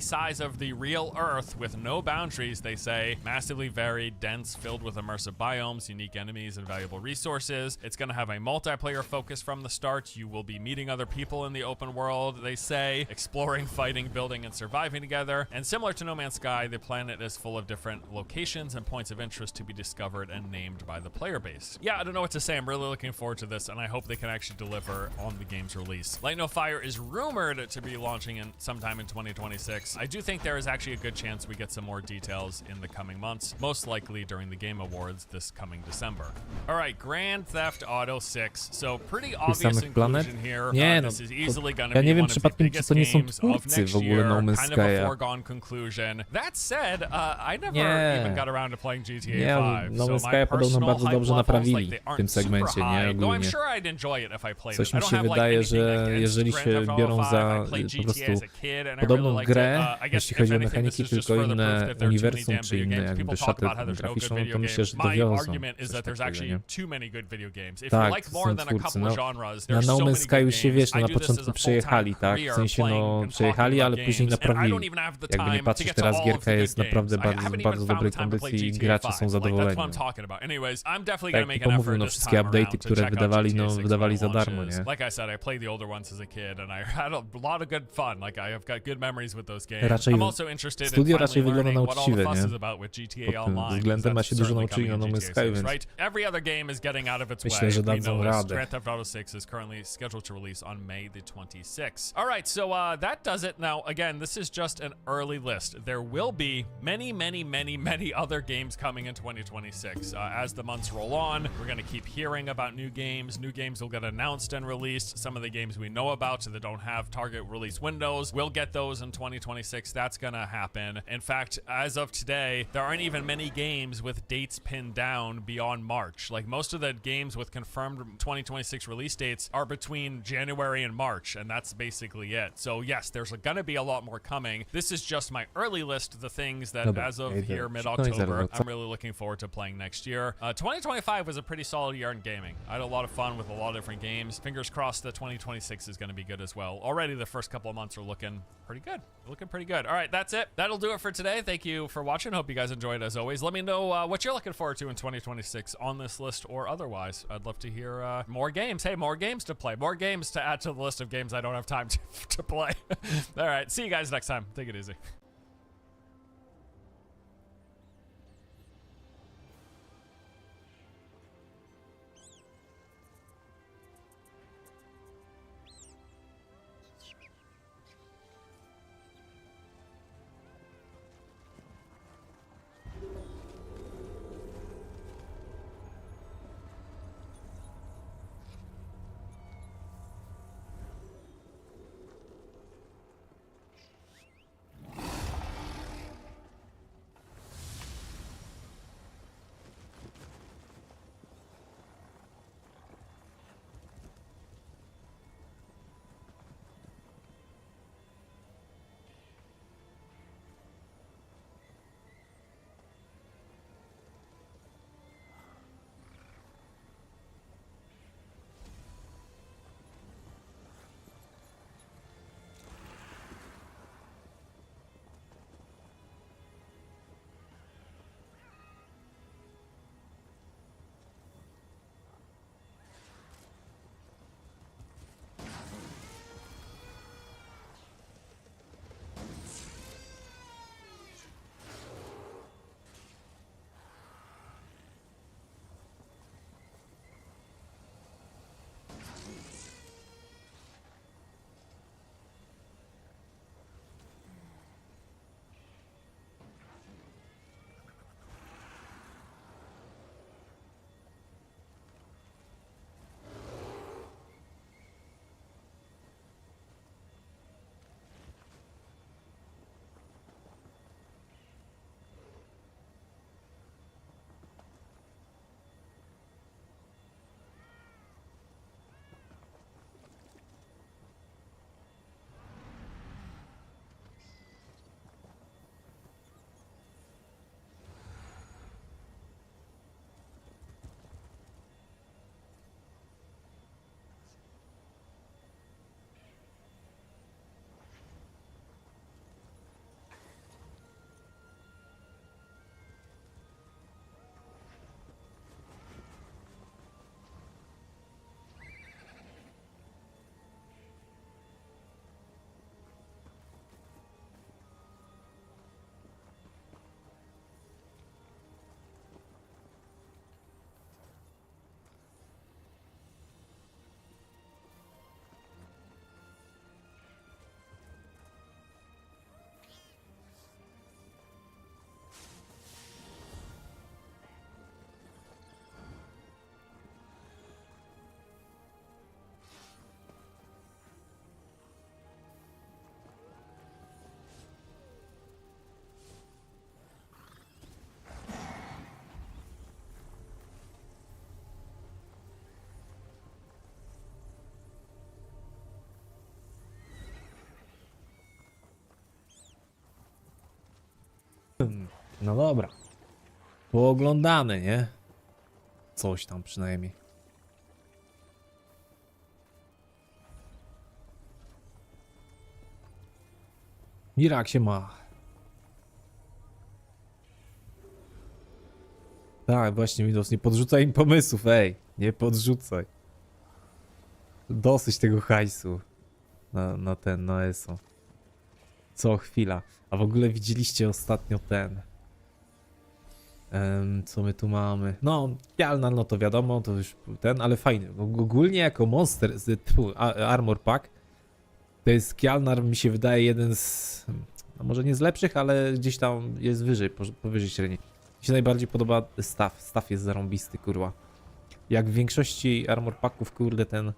size of the real Earth with no boundaries, they say, massively varied, dense, filled with immersive biomes, unique enemies, and valuable resources. It's going to have a multiplayer focus from the start. You will be meeting other people in the open world, they say, exploring, fighting, building, and surviving together. And similar to No Man's Sky, the planet is full of different locations and points of interest to be discovered and named by the player base. Yeah, I don't know what to say. I'm really looking forward to this, and I hope they can actually deliver on the game's release. Light No Fire is rumored to be launching in sometime in 2026. I do think there is actually a good chance we get some more details in the coming months, most likely during the Game Awards this coming December. All right, Grand Theft Auto 6. So pretty obvious samych planet? inclusion here. Nie, no, This is easily going ja to nie be wiem one of the przypadkiem, czy biggest to nie są games of twórcy next w ogóle year. No Man's Kind of a Sky'a. foregone conclusion. That said, I never Nie. even got around to playing GTA Nie, 5. No so Man's my Sky'a podobno personal bardzo hype dobrze levels, naprawili like, they w aren't tym segmencie, super nie? high, though I'm Ogólnie. sure I'd enjoy it if I played Coś it. I mi don't się have, like, wydaje, anything że against jeżeli Grand się Theft Auto biorą 5. za I played po GTA prostu as a kid and I podobną really liked grę, it. I guess jeśli if chodzi o anything, mechaniki, this is just tylko further inne proof that there are too many uniwersum, damn czy video inne games. jakby People talk szatę about how there's no good graficzną, video to myślę, games. że My dowiozą argument is coś that there's takiego, actually nie? too many good video games. If you Tak, like to more są than a twórcy, couple no. genres, Na there's No so Man's many Sky good już się, games. wiesz, no I na do this as początku a przejechali, full-time tak? W career, sensie, playing no, and przejechali, talking ale about później games, and I naprawili. don't even have the Jakby time nie to patrzeć, get to teraz all of the gierka good jest games. naprawdę I haven't bardzo, even bardzo found dobrej the time to play kondycji i GTA gracze 5. są Like, that's zadowoleni. what I'm talking about. Anyways, I'm definitely Tak, gonna make tylko an mówił, effort no this wszystkie time update'y, around to które check out wydawali, GTA no 6 wydawali when za it darmo, launches. nie? Like I said, I played the older ones as a kid and I had a lot of good fun. Like I've got good memories with those games. Raczej I'm also interested in studio finally raczej wygląda learning na what all the uczciwe, fuss nie? is about with GTA Pod tym Online. względem ja That's się dużo certainly nauczyli na coming in Nowym GTA 6, Sky, więc right? Every other game is getting out of its myślę, way. że We dadzą know this. radę. Grand Theft Auto 6 is currently scheduled to release on May the 26th. All right, so that does it. Now, again, this is just an early list. There will be many other games coming in 2026. As the months roll on, we're going to keep hearing about new games. New games will get announced and released. Some of the games we know about that don't have target release windows, we'll get those in 2026. That's going to happen. In fact, as of today, there aren't even many games with dates pinned down beyond March. Like most of the games with confirmed 2026 release dates are between January and March, and that's basically it. So yes, there's going to be a lot more coming. This is just my early list of the things that Dobra, as of ja idę. here, mid-October, I'm really looking forward to playing next year. 2025 was a pretty solid year in gaming. I had a lot of fun with a lot of different games. Fingers crossed that 2026 is going to be good as well. Already the first couple of months are looking pretty good. Looking pretty good. All right, that's it. That'll do it for today. Thank you for watching. Hope you guys enjoyed as always. Let me know what you're looking forward to in 2026 on this list or otherwise. I'd love to hear more games. Hey, more games to play. More games to add to the list of games I don't have time to play. All right, see you guys next time. Take it easy. No dobra. Pooglądamy, nie? Coś tam przynajmniej. Irak się ma. Tak, właśnie Windows, nie podrzucaj im pomysłów, ej. Nie podrzucaj. Dosyć tego hajsu. Na ESO. Co chwila. A w ogóle widzieliście ostatnio ten... Co my tu mamy? No, Kjalnar, no to wiadomo, to już ten, ale fajny. Ogólnie jako monster, Armor Pack, to jest Kjalnar, mi się wydaje, jeden z, no może nie z lepszych, ale gdzieś tam jest wyżej, powyżej średniej. Mi się najbardziej podoba staw. Staw jest zarąbisty, kurwa. Jak w większości Armor Packów, kurde, ten